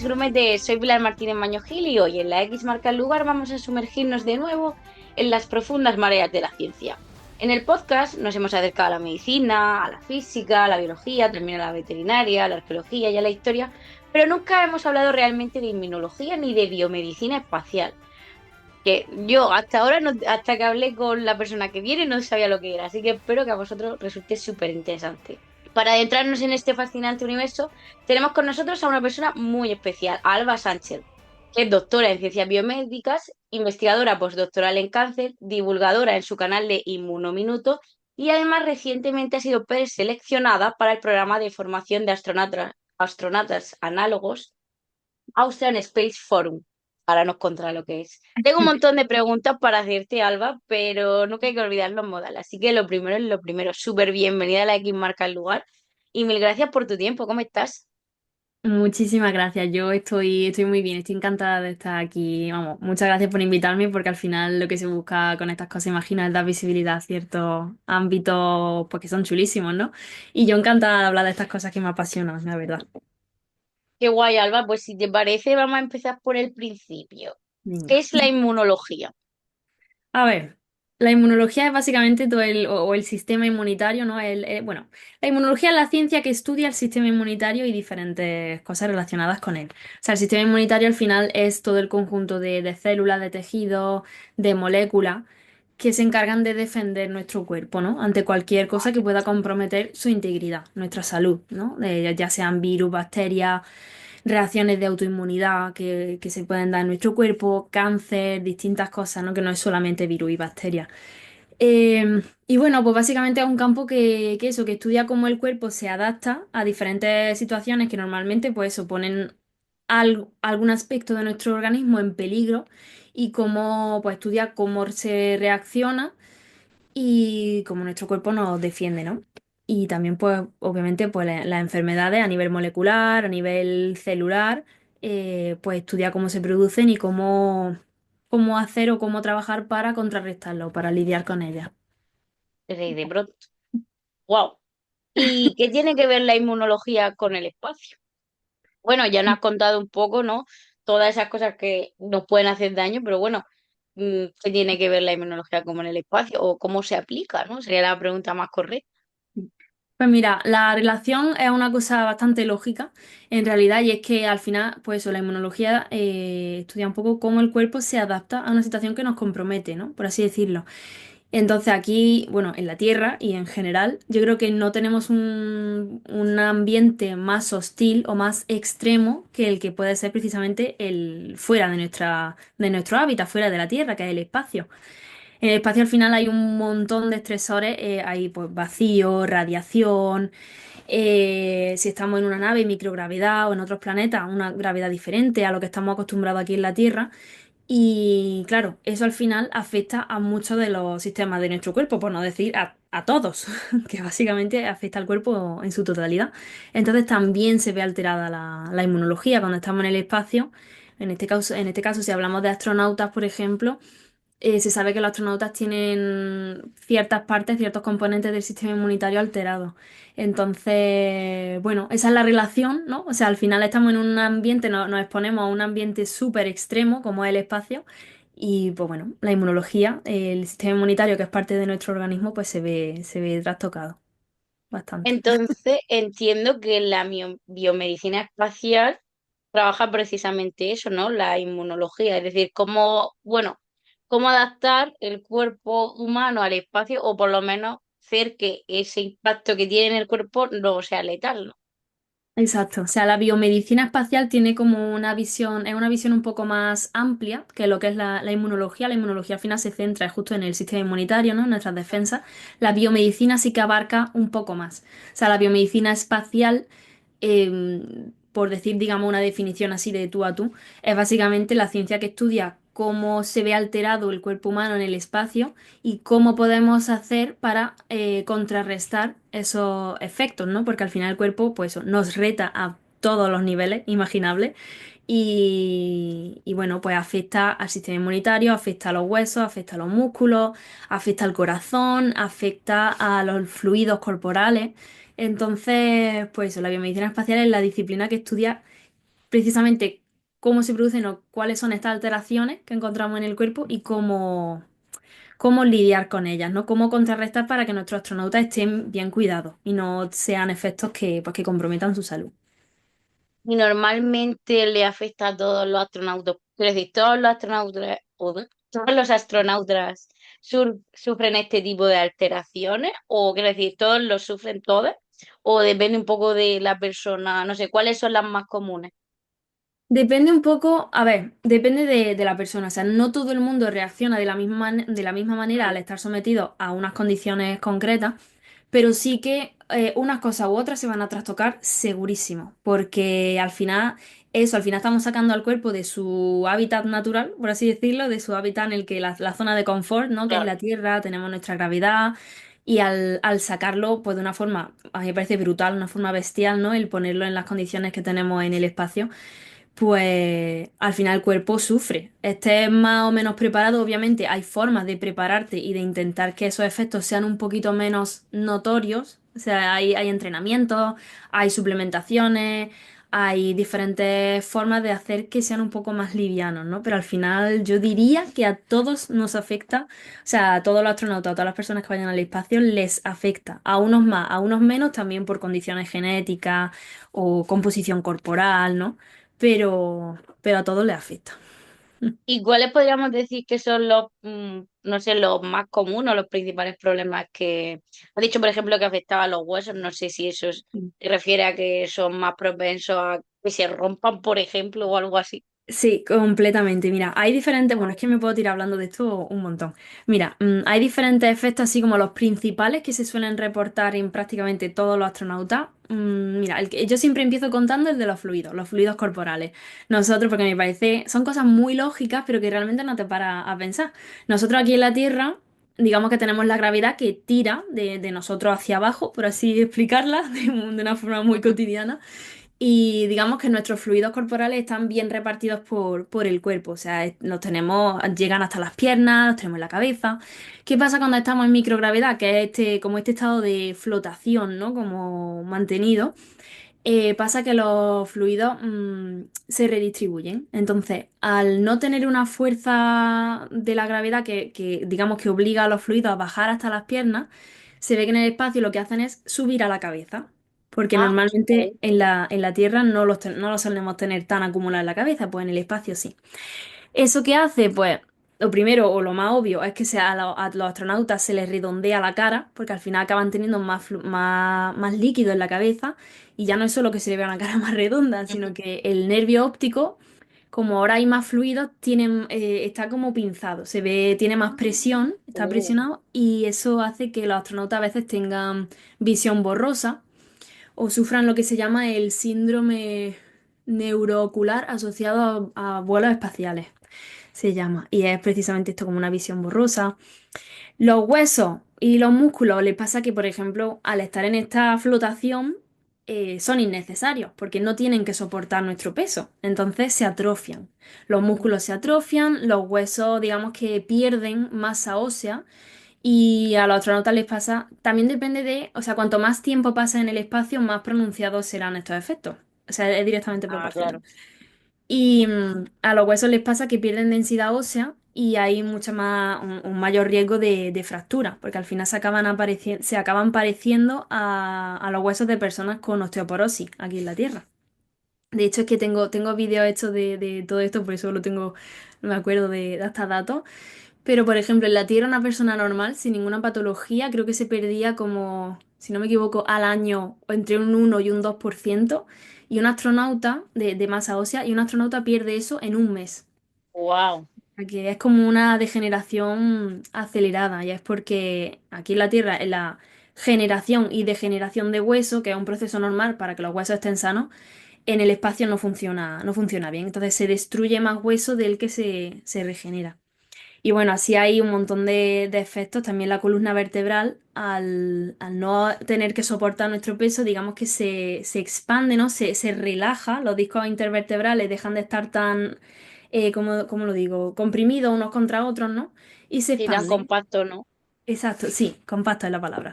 Grumete, soy Pilar Martínez Mañojil y hoy en la X marca el lugar vamos a sumergirnos de nuevo en las profundas mareas de la ciencia. En el podcast nos hemos acercado a la medicina, a la física, a la biología, también a la veterinaria, a la arqueología y a la historia, pero nunca hemos hablado realmente de inmunología ni de biomedicina espacial, que yo hasta ahora, hasta que hablé con la persona que viene, no sabía lo que era, así que espero que a vosotros resulte súper interesante. Para adentrarnos en este fascinante universo, tenemos con nosotros a una persona muy especial, a Alba Sánchez, que es doctora en ciencias biomédicas, investigadora postdoctoral en cáncer, divulgadora en su canal de Inmunominuto y además recientemente ha sido preseleccionada para el programa de formación de astronautas análogos Austrian Space Forum. Ahora nos contará lo que es. Tengo un montón de preguntas para hacerte, Alba, pero nunca hay que olvidar los modales. Así que lo primero es lo primero. Súper bienvenida a la X Marca el Lugar y mil gracias por tu tiempo. ¿Cómo estás? Muchísimas gracias, yo estoy muy bien, estoy encantada de estar aquí. Vamos, muchas gracias por invitarme porque al final lo que se busca con estas cosas, imagino, es dar visibilidad a ciertos ámbitos pues, que son chulísimos, ¿no? Y yo encantada de hablar de estas cosas que me apasionan, la verdad. Qué guay, Alba. Pues si te parece, vamos a empezar por el principio. ¿Qué Venga. es la inmunología? A ver, la inmunología es básicamente todo o el sistema inmunitario, ¿no? Bueno, la inmunología es la ciencia que estudia el sistema inmunitario y diferentes cosas relacionadas con él. O sea, el sistema inmunitario al final es todo el conjunto de células, de tejidos, de moléculas que se encargan de defender nuestro cuerpo, ¿no? Ante cualquier cosa que pueda comprometer su integridad, nuestra salud, ¿no? Ya sean virus, bacterias, reacciones de autoinmunidad que se pueden dar en nuestro cuerpo, cáncer, distintas cosas, ¿no? Que no es solamente virus y bacterias. Y bueno, pues básicamente es un campo que estudia cómo el cuerpo se adapta a diferentes situaciones que normalmente pues eso, ponen algún aspecto de nuestro organismo en peligro y cómo pues estudia cómo se reacciona y cómo nuestro cuerpo nos defiende, ¿no? Y también, pues, obviamente, pues las enfermedades a nivel molecular, a nivel celular, pues estudia cómo se producen y cómo hacer o cómo trabajar para contrarrestarlo, para lidiar con ellas. Rey de pronto. Wow. ¿Y qué tiene que ver la inmunología con el espacio? Bueno, ya nos has contado un poco, ¿no? Todas esas cosas que nos pueden hacer daño, pero bueno, ¿qué tiene que ver la inmunología como en el espacio? ¿O cómo se aplica, ¿no? Sería la pregunta más correcta. Pues mira, la relación es una cosa bastante lógica en realidad y es que al final, pues eso, la inmunología estudia un poco cómo el cuerpo se adapta a una situación que nos compromete, ¿no? Por así decirlo. Entonces aquí, bueno, en la Tierra y en general, yo creo que no tenemos un ambiente más hostil o más extremo que el que puede ser precisamente el fuera de nuestro hábitat, fuera de la Tierra, que es el espacio. En el espacio al final hay un montón de estresores, hay pues vacío, radiación, si estamos en una nave, microgravedad o en otros planetas, una gravedad diferente a lo que estamos acostumbrados aquí en la Tierra. Y claro, eso al final afecta a muchos de los sistemas de nuestro cuerpo, por no decir a todos, que básicamente afecta al cuerpo en su totalidad. Entonces también se ve alterada la inmunología cuando estamos en el espacio. En este caso, si hablamos de astronautas, por ejemplo, se sabe que los astronautas tienen ciertas partes, ciertos componentes del sistema inmunitario alterados. Entonces, bueno, esa es la relación, ¿no? O sea, al final estamos en un ambiente, nos exponemos a un ambiente súper extremo como es el espacio. Y pues bueno, la inmunología, el sistema inmunitario que es parte de nuestro organismo, pues se ve trastocado bastante. Entonces, entiendo que la biomedicina espacial trabaja precisamente eso, ¿no? La inmunología, es decir, cómo, bueno, cómo adaptar el cuerpo humano al espacio o por lo menos hacer que ese impacto que tiene en el cuerpo no sea letal, ¿no? Exacto, o sea, la biomedicina espacial tiene como una visión, es una visión un poco más amplia que lo que es la inmunología. La inmunología al final se centra justo en el sistema inmunitario, ¿no? En nuestras defensas. La biomedicina sí que abarca un poco más. O sea, la biomedicina espacial, por decir, digamos, una definición así de tú a tú, es básicamente la ciencia que estudia cómo se ve alterado el cuerpo humano en el espacio y cómo podemos hacer para contrarrestar esos efectos, ¿no? Porque al final el cuerpo, pues, eso, nos reta a todos los niveles imaginables y bueno, pues afecta al sistema inmunitario, afecta a los huesos, afecta a los músculos, afecta al corazón, afecta a los fluidos corporales. Entonces, pues eso, la biomedicina espacial es la disciplina que estudia precisamente cómo se producen o cuáles son estas alteraciones que encontramos en el cuerpo y cómo lidiar con ellas, ¿no? Cómo contrarrestar para que nuestros astronautas estén bien cuidados y no sean efectos que, pues, que comprometan su salud. Y normalmente le afecta a todos los astronautas. Quiero decir, todos los astronautas, todos los astronautas sufren este tipo de alteraciones, o quiero decir, todos los sufren todos, o depende un poco de la persona, no sé, ¿cuáles son las más comunes? Depende un poco, a ver, depende de la persona. O sea, no todo el mundo reacciona de la misma manera al estar sometido a unas condiciones concretas, pero sí que unas cosas u otras se van a trastocar segurísimo, porque al final, eso, al final estamos sacando al cuerpo de su hábitat natural, por así decirlo, de su hábitat en el que la zona de confort, ¿no? Que es Claro. la Tierra, tenemos nuestra gravedad, y al sacarlo, pues de una forma, a mí me parece brutal, una forma bestial, ¿no? El ponerlo en las condiciones que tenemos en el espacio pues al final el cuerpo sufre. Estés más o menos preparado, obviamente hay formas de prepararte y de intentar que esos efectos sean un poquito menos notorios. O sea, hay entrenamientos, hay suplementaciones, hay diferentes formas de hacer que sean un poco más livianos, ¿no? Pero al final yo diría que a todos nos afecta, o sea, a todos los astronautas, a todas las personas que vayan al espacio les afecta. A unos más, a unos menos, también por condiciones genéticas o composición corporal, ¿no? Pero a todos les afecta. ¿Y cuáles podríamos decir que son los, no sé, los más comunes o los principales problemas que... Has dicho, por ejemplo, que afectaba a los huesos, no sé si te refiere a que son más propensos a que se rompan, por ejemplo, o algo así. Sí, completamente. Mira, hay diferentes, bueno, es que me puedo tirar hablando de esto un montón. Mira, hay diferentes efectos, así como los principales que se suelen reportar en prácticamente todos los astronautas. Mira, yo siempre empiezo contando el de los fluidos corporales. Nosotros, porque me parece, son cosas muy lógicas, pero que realmente no te para a pensar. Nosotros aquí en la Tierra, digamos que tenemos la gravedad que tira de nosotros hacia abajo, por así explicarla, de una forma muy Ujú. cotidiana. Y digamos que nuestros fluidos corporales están bien repartidos por el cuerpo, o sea, los tenemos, llegan hasta las piernas, los tenemos en la cabeza. ¿Qué pasa cuando estamos en microgravedad? Que es como este estado de flotación, ¿no? Como mantenido. Pasa que los fluidos se redistribuyen. Entonces, al no tener una fuerza de la gravedad digamos que obliga a los fluidos a bajar hasta las piernas, se ve que en el espacio lo que hacen es subir a la cabeza. Porque Ah, normalmente en la Tierra no los solemos tener tan acumulados en la cabeza, pues en el espacio sí. ¿Eso qué hace? Pues lo primero o lo más obvio es que a los astronautas se les redondea la cara, porque al final acaban teniendo más líquido en la cabeza, y ya no es solo que se le vea una cara más redonda, sino ujú. que el nervio óptico, como ahora hay más fluidos, está como pinzado, se ve, tiene más presión, está Oh. presionado, y eso hace que los astronautas a veces tengan visión borrosa o sufran lo que se llama el síndrome neuroocular asociado a vuelos espaciales, se llama. Y es precisamente esto como una visión borrosa. Los huesos y los músculos les pasa que, por ejemplo, al estar en esta flotación, son innecesarios porque no tienen que soportar nuestro peso. Entonces se atrofian. Los músculos se atrofian, los huesos, digamos que pierden masa ósea. Y a los astronautas les pasa, también depende de, o sea, cuanto más tiempo pasa en el espacio, más pronunciados serán estos efectos. O sea, es directamente Ah, proporcional. claro. Y a los huesos les pasa que pierden densidad ósea y hay un mayor riesgo de fractura, porque al final se acaban pareciendo a los huesos de personas con osteoporosis aquí en la Tierra. De hecho, es que tengo vídeos hechos de todo esto, por eso lo tengo, no me acuerdo de hasta datos. Pero, por ejemplo, en la Tierra una persona normal, sin ninguna patología, creo que se perdía como, si no me equivoco, al año entre un 1 y un 2%. Y un astronauta de masa ósea, y un astronauta pierde eso en un mes. Wow. O sea, que es como una degeneración acelerada. Ya es porque aquí en la Tierra, en la generación y degeneración de hueso, que es un proceso normal para que los huesos estén sanos, en el espacio no funciona bien. Entonces se destruye más hueso del que se regenera. Y bueno, así hay un montón de efectos. También la columna vertebral, al no tener que soportar nuestro peso, digamos que se expande, ¿no? Se relaja. Los discos intervertebrales dejan de estar tan, ¿cómo lo digo? Comprimidos unos contra otros, ¿no? Y se Sí, tan expanden. compacto, ¿no? Exacto, sí, compacto es la palabra.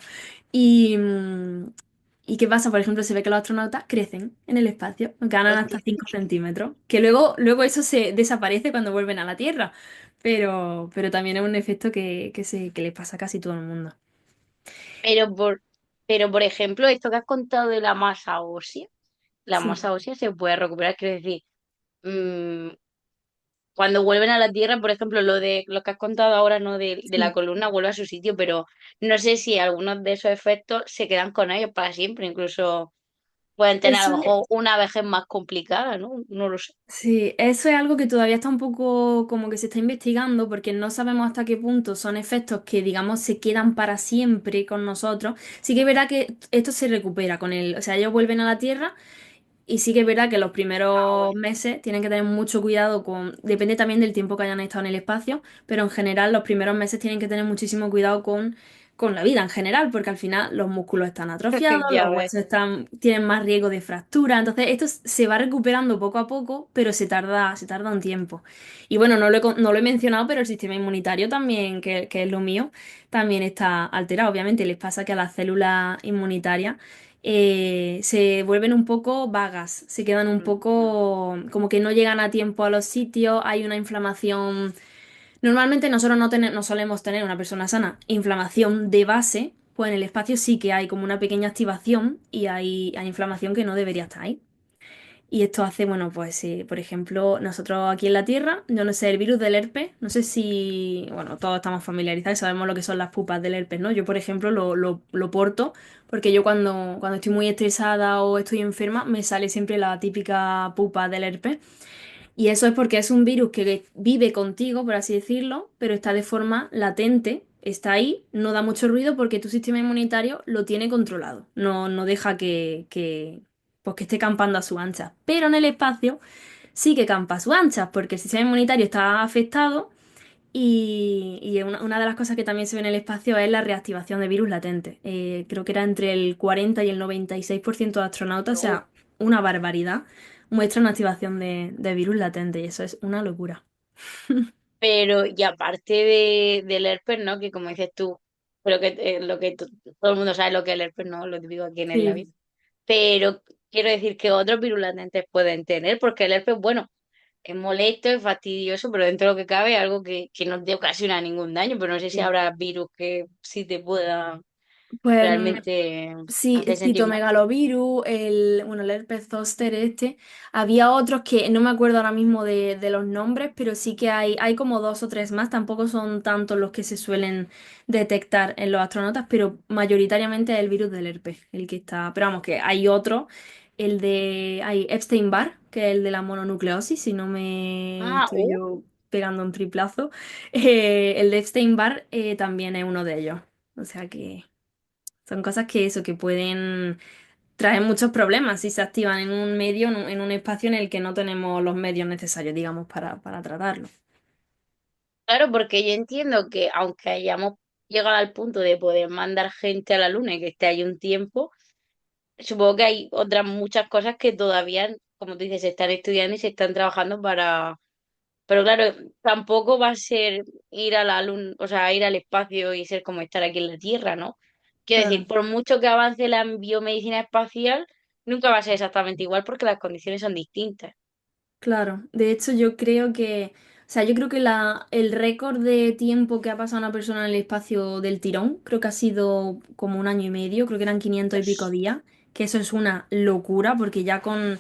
Y, ¿Y qué pasa? Por ejemplo, se ve que los astronautas crecen en el espacio, ganan hasta Hostia. 5 centímetros, que luego eso se desaparece cuando vuelven a la Tierra, pero también es un efecto que le pasa a casi todo el mundo. Pero por, pero por ejemplo, esto que has contado de la Sí, masa ósea se puede recuperar, quiero decir, mm, cuando vuelven a la Tierra, por ejemplo, lo de lo que has contado ahora, ¿no? De la sí. columna vuelve a su sitio, pero no sé si algunos de esos efectos se quedan con ellos para siempre, incluso pueden tener a Eso lo es, mejor una vejez más complicada, ¿no? No lo sé. sí, eso es algo que todavía está un poco como que se está investigando porque no sabemos hasta qué punto son efectos que, digamos, se quedan para siempre con nosotros. Sí que es verdad que esto se recupera con el, o sea, ellos vuelven a la Tierra. Y sí que es verdad que los Ah, primeros bueno. meses tienen que tener mucho cuidado con, depende también del tiempo que hayan estado en el espacio, pero en general los primeros meses tienen que tener muchísimo cuidado con la vida en general, porque al final los músculos están atrofiados, Ya los ves. huesos tienen más riesgo de fractura, entonces esto se va recuperando poco a poco, pero se tarda un tiempo. Y bueno, no lo he mencionado, pero el sistema inmunitario también, que es lo mío, también está alterado. Obviamente les pasa que a las células inmunitarias se vuelven un poco vagas, se quedan un poco como que no llegan a tiempo a los sitios, hay una inflamación. Normalmente nosotros no solemos tener una persona sana inflamación de base, pues en el espacio sí que hay como una pequeña activación y hay inflamación que no debería estar ahí. Y esto hace, bueno, pues por ejemplo, nosotros aquí en la Tierra, yo no sé, el virus del herpes, no sé si, bueno, todos estamos familiarizados y sabemos lo que son las pupas del herpes, ¿no? Yo, por ejemplo, lo porto porque yo cuando estoy muy estresada o estoy enferma, me sale siempre la típica pupa del herpes. Y eso es porque es un virus que vive contigo, por así decirlo, pero está de forma latente, está ahí, no da mucho ruido porque tu sistema inmunitario lo tiene controlado, no deja pues que esté campando a su ancha. Pero en el espacio sí que campa a su ancha porque el sistema inmunitario está afectado y una de las cosas que también se ve en el espacio es la reactivación de virus latentes. Creo que era entre el 40 y el 96% de astronautas, o Uh, sea, una barbaridad, muestran activación de virus latente y eso es una locura. Pero, y aparte del herpes, ¿no? Que como dices tú, pero que lo que todo el mundo sabe lo que es el herpes, ¿no? Lo típico aquí en la Sí, vida. Pero quiero decir que otros virus latentes pueden tener, porque el herpes, bueno, es molesto, es fastidioso, pero dentro de lo que cabe es algo que no te ocasiona ningún daño, pero no sé si sí. habrá virus que sí te pueda Pues realmente sí, el hacer sentir mal. citomegalovirus, el herpes zóster este. Había otros que no me acuerdo ahora mismo de los nombres, pero sí que hay como dos o tres más. Tampoco son tantos los que se suelen detectar en los astronautas, pero mayoritariamente es el virus del herpes, el que está. Pero vamos, que hay otro, hay Epstein-Barr, que es el de la mononucleosis, si no me Ah, estoy yo pegando un triplazo. El de Epstein-Barr también es uno de ellos. O sea que. Son cosas que eso, que pueden traer muchos problemas si se activan en un medio, en un espacio en el que no tenemos los medios necesarios, digamos, para tratarlo. claro, porque yo entiendo que aunque hayamos llegado al punto de poder mandar gente a la luna y que esté ahí un tiempo, supongo que hay otras muchas cosas que todavía, como tú dices, se están estudiando y se están trabajando para... Pero claro, tampoco va a ser ir a la luna, o sea, ir al espacio y ser como estar aquí en la Tierra, ¿no? Quiero decir, Claro. por mucho que avance la biomedicina espacial, nunca va a ser exactamente igual porque las condiciones son distintas. Claro, de hecho yo creo que el récord de tiempo que ha pasado una persona en el espacio del tirón, creo que ha sido como un año y medio, creo que eran 500 y pico días, que eso es una locura porque ya con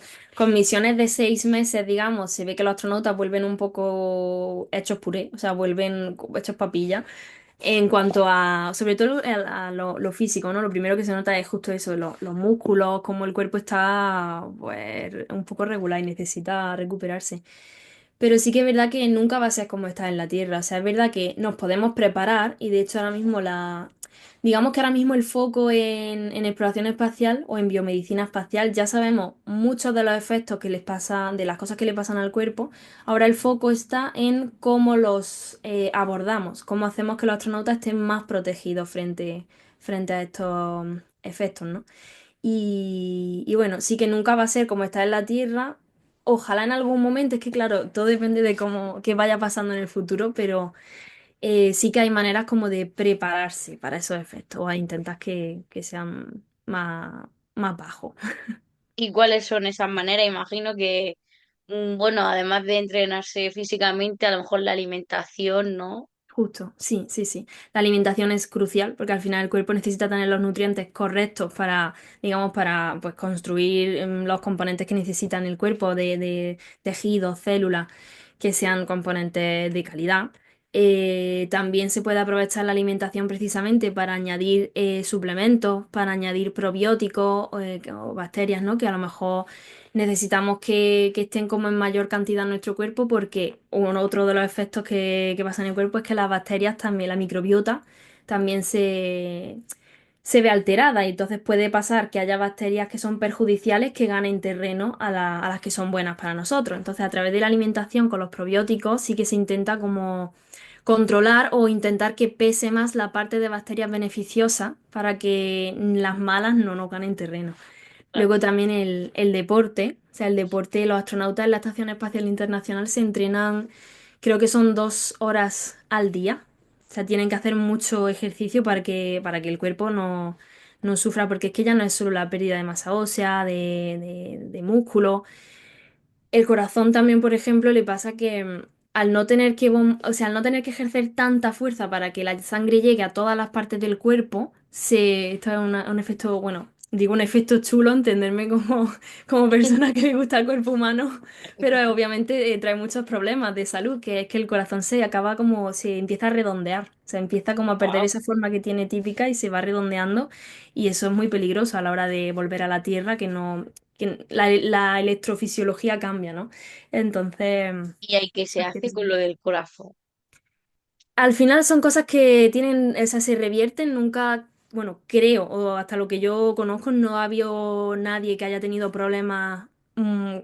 misiones de 6 meses, digamos, se ve que los astronautas vuelven un poco hechos puré, o sea, vuelven hechos papilla. En cuanto a, sobre todo a lo físico, ¿no? Lo primero que se nota es justo eso, los músculos, cómo el cuerpo está, pues, un poco regular y necesita recuperarse. Pero sí que es verdad que nunca va a ser como está en la Tierra. O sea, es verdad que nos podemos preparar y de hecho ahora mismo digamos que ahora mismo el foco en exploración espacial o en biomedicina espacial ya sabemos muchos de los efectos que les pasan, de las cosas que le pasan al cuerpo. Ahora el foco está en cómo los abordamos, cómo hacemos que los astronautas estén más protegidos frente a estos efectos, ¿no? Y bueno, sí que nunca va a ser como está en la Tierra. Ojalá en algún momento, es que claro, todo depende de cómo que vaya pasando en el futuro, pero sí que hay maneras como de prepararse para esos efectos o a intentar que sean más. más bajo. ¿Y cuáles son esas maneras? Imagino que, bueno, además de entrenarse físicamente, a lo mejor la alimentación, ¿no? Justo, sí, sí, sí. La alimentación es crucial porque al final el cuerpo necesita tener los nutrientes correctos para, digamos, para pues construir los componentes que necesitan el cuerpo de tejidos, células, que sean componentes de calidad. También se puede aprovechar la alimentación precisamente para añadir suplementos, para añadir probióticos o bacterias, ¿no? Que a lo mejor necesitamos que estén como en mayor cantidad en nuestro cuerpo porque otro de los efectos que pasa en el cuerpo es que las bacterias también, la microbiota, también se ve alterada y entonces puede pasar que haya bacterias que son perjudiciales que ganen terreno a las que son buenas para nosotros. Entonces, a través de la alimentación con los probióticos sí que se intenta como controlar o intentar que pese más la parte de bacterias beneficiosas para que las malas no nos ganen terreno. Luego también el deporte, o sea, el deporte, los astronautas en la Estación Espacial Internacional se entrenan, creo que son 2 horas al día. O sea, tienen que hacer mucho ejercicio para que el cuerpo no sufra, porque es que ya no es solo la pérdida de masa ósea, de músculo. El corazón también, por ejemplo, le pasa que al no tener o sea, al no tener que ejercer tanta fuerza para que la sangre llegue a todas las partes del cuerpo, esto es un efecto, bueno, digo un efecto chulo, entenderme como persona que le gusta el cuerpo humano, pero obviamente trae muchos problemas de salud, que es que el corazón se acaba como, se empieza a redondear, se empieza como a perder Wow. esa forma que tiene típica y se va redondeando y eso es muy peligroso a la hora de volver a la Tierra, que la electrofisiología cambia, ¿no? Entonces, ¿Y ahí qué se pues, hace con lo del corazón? al final son cosas que tienen, o sea, se revierten, nunca, bueno, creo, o hasta lo que yo conozco, no ha habido nadie que haya tenido problemas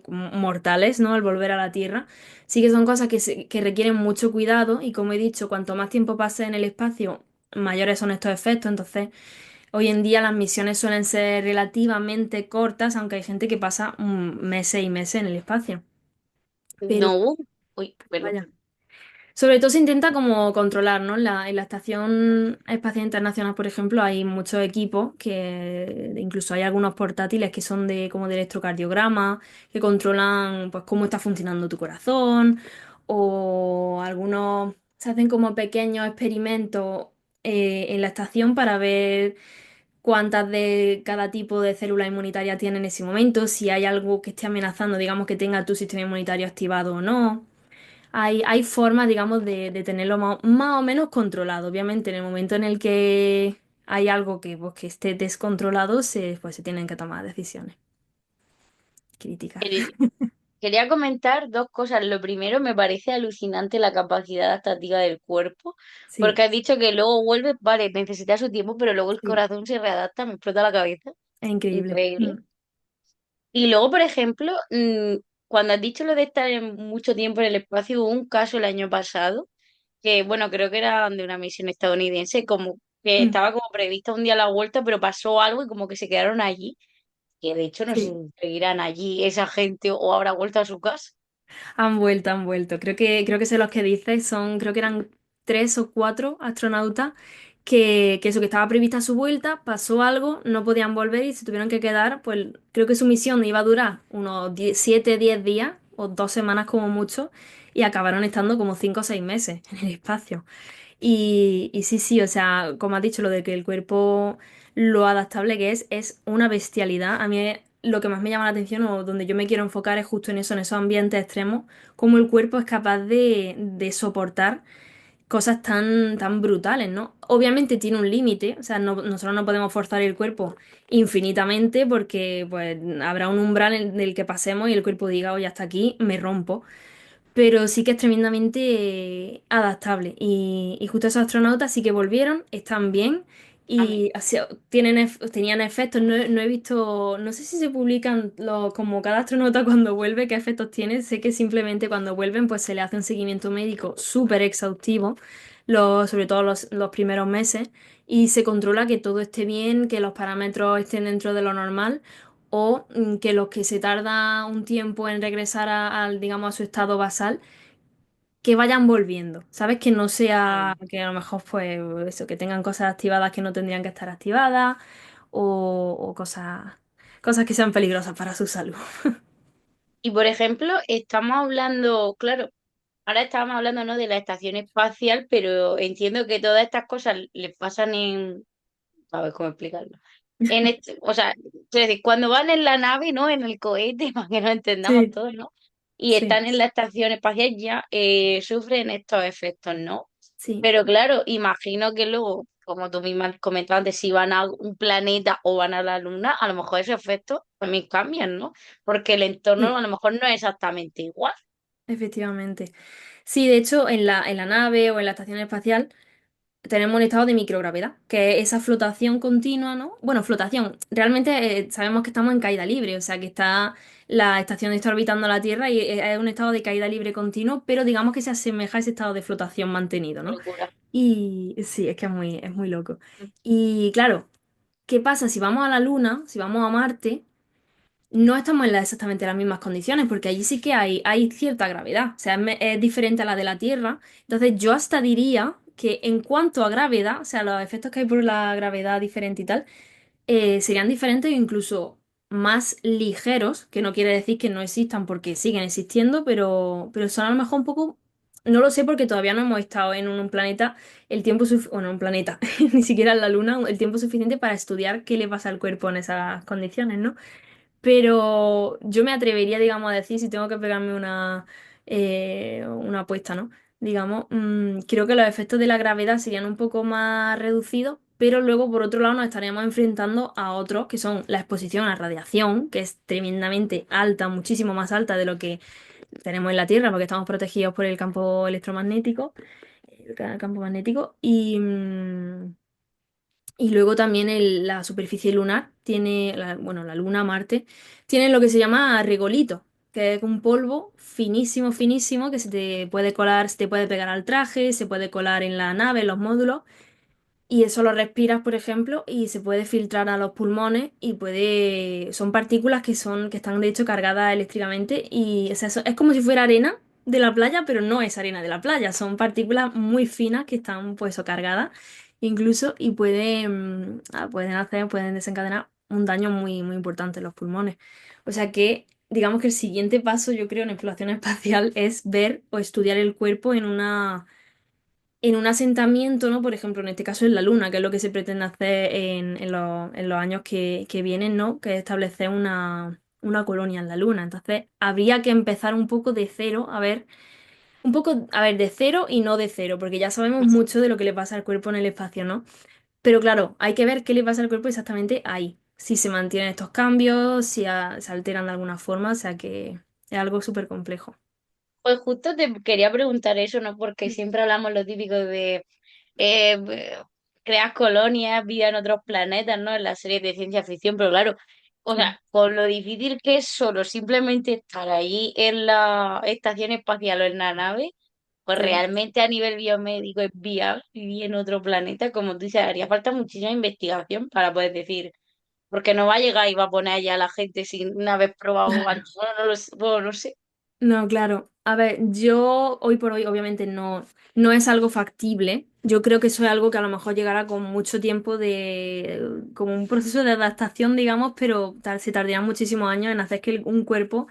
mortales, ¿no? Al volver a la Tierra. Sí que son cosas que requieren mucho cuidado y como he dicho, cuanto más tiempo pase en el espacio, mayores son estos efectos. Entonces, hoy en día las misiones suelen ser relativamente cortas, aunque hay gente que pasa meses y meses en el espacio. Pero, No, uy, perdón. vaya. Sobre todo se intenta como controlar, ¿no? En la Estación Espacial Internacional, por ejemplo, hay muchos equipos que incluso hay algunos portátiles que son de como de electrocardiograma, que controlan pues cómo está funcionando tu corazón, o algunos se hacen como pequeños experimentos en la estación para ver cuántas de cada tipo de célula inmunitaria tiene en ese momento, si hay algo que esté amenazando, digamos, que tenga tu sistema inmunitario activado o no. Hay formas, digamos, de tenerlo más o menos controlado. Obviamente, en el momento en el que hay algo pues, que esté descontrolado, pues, se tienen que tomar decisiones críticas. Eh, Quería comentar dos cosas. Lo primero, me parece alucinante la capacidad adaptativa del cuerpo, Sí, porque has dicho que luego vuelve, vale, necesita su tiempo, pero luego el sí, corazón se readapta, me explota la cabeza. es increíble. Increíble. Y luego, por ejemplo, cuando has dicho lo de estar mucho tiempo en el espacio, hubo un caso el año pasado, que bueno, creo que era de una misión estadounidense, como que Mm, estaba como prevista un día la vuelta, pero pasó algo y como que se quedaron allí, que de hecho no sé sí. si seguirán allí esa gente o habrá vuelto a su casa. Han vuelto, han vuelto. Creo que sé los que dices, creo que eran 3 o 4 astronautas que eso, que estaba prevista su vuelta, pasó algo, no podían volver y se tuvieron que quedar, pues creo que su misión iba a durar unos 7, 10 días o 2 semanas como mucho y acabaron estando como 5 o 6 meses en el espacio. Y sí, sí, o sea, como has dicho, lo de que el cuerpo, lo adaptable que es una bestialidad. A mí lo que más me llama la atención o donde yo me quiero enfocar es justo en eso, en esos ambientes extremos, cómo el cuerpo es capaz de soportar cosas tan, tan brutales, ¿no? Obviamente tiene un límite, o sea, nosotros no podemos forzar el cuerpo infinitamente porque pues habrá un umbral en el que pasemos y el cuerpo diga, oye, hasta aquí me rompo, pero sí que es tremendamente adaptable. Y justo esos astronautas sí que volvieron, están bien y tenían efectos. No he visto, no sé si se publican como cada astronauta cuando vuelve, qué efectos tiene. Sé que simplemente cuando vuelven pues se le hace un seguimiento médico súper exhaustivo, sobre todo los primeros meses, y se controla que todo esté bien, que los parámetros estén dentro de lo normal o que los que se tarda un tiempo en regresar digamos, a su estado basal, que vayan volviendo, ¿sabes? Que no sea, que a lo mejor, pues, eso, que tengan cosas activadas que no tendrían que estar activadas o cosas. cosas que sean peligrosas para su salud. Y por ejemplo, estamos hablando, claro, ahora estábamos hablando, ¿no?, de la estación espacial, pero entiendo que todas estas cosas le pasan en, a ver cómo explicarlo. O sea, es decir, cuando van en la nave, ¿no? En el cohete, para que nos entendamos Sí, todos, ¿no? Y sí, están en la estación espacial, ya sufren estos efectos, ¿no? sí. Pero claro, imagino que luego, como tú misma has comentado antes, si van a un planeta o van a la Luna, a lo mejor esos efectos también cambian, ¿no? Porque el entorno Sí, a lo mejor no es exactamente igual. efectivamente. Sí, de hecho, en la nave o en la estación espacial tenemos un estado de microgravedad, que es esa flotación continua, ¿no? Bueno, flotación. Realmente sabemos que estamos en caída libre, o sea que la estación está orbitando la Tierra y es un estado de caída libre continuo, pero digamos que se asemeja a ese estado de flotación mantenido, Qué ¿no? locura. Y sí, es que es muy loco. Y claro, ¿qué pasa si vamos a la Luna, si vamos a Marte? No estamos en exactamente las mismas condiciones, porque allí sí que hay cierta gravedad, o sea, es diferente a la de la Tierra. Entonces, yo hasta diría que en cuanto a gravedad, o sea, los efectos que hay por la gravedad diferente y tal, serían diferentes e incluso más ligeros, que no quiere decir que no existan porque siguen existiendo, pero son a lo mejor un poco, no lo sé porque todavía no hemos estado en un planeta el tiempo suficiente, bueno, un planeta, ni siquiera en la Luna, el tiempo suficiente para estudiar qué le pasa al cuerpo en esas condiciones, ¿no? Pero yo me atrevería, digamos, a decir, si tengo que pegarme una apuesta, ¿no? Digamos, creo que los efectos de la gravedad serían un poco más reducidos, pero luego, por otro lado, nos estaríamos enfrentando a otros, que son la exposición a radiación, que es tremendamente alta, muchísimo más alta de lo que tenemos en la Tierra, porque estamos protegidos por el campo electromagnético, el campo magnético, y luego también la superficie lunar tiene, bueno, la Luna, Marte, tiene lo que se llama regolito, que es un polvo finísimo, finísimo, que se te puede colar, se te puede pegar al traje, se puede colar en la nave, en los módulos, y eso lo respiras, por ejemplo, y se puede filtrar a los pulmones y son partículas que están de hecho cargadas eléctricamente y o sea, es como si fuera arena de la playa, pero no es arena de la playa, son partículas muy finas que están pues o cargadas incluso y pueden desencadenar un daño muy, muy importante en los pulmones. O sea que digamos que el siguiente paso, yo creo, en exploración espacial es ver o estudiar el cuerpo en un asentamiento, ¿no? Por ejemplo, en este caso en la Luna, que es lo que se pretende hacer en los años que vienen, ¿no? Que es establecer una colonia en la Luna. Entonces, habría que empezar un poco de cero, a ver, un poco, a ver, de cero y no de cero, porque ya sabemos mucho de lo que le pasa al cuerpo en el espacio, ¿no? Pero claro, hay que ver qué le pasa al cuerpo exactamente ahí. Si se mantienen estos cambios, se alteran de alguna forma, o sea que es algo súper complejo. Pues justo te quería preguntar eso, ¿no? Porque siempre hablamos lo típico de crear colonias, vida en otros planetas, ¿no? En las series de ciencia ficción, pero claro, o Sí, sea, con lo difícil que es solo simplemente estar ahí en la estación espacial o en la nave, pues claro. realmente a nivel biomédico es viable vivir en otro planeta, como tú dices, haría falta muchísima investigación para poder decir, porque no va a llegar y va a poner allá a la gente sin haber probado antes, bueno, no lo sé, bueno, no sé. No, claro. A ver, yo hoy por hoy obviamente no es algo factible. Yo creo que eso es algo que a lo mejor llegará con mucho tiempo como un proceso de adaptación, digamos, pero se tardará muchísimos años en hacer que un cuerpo,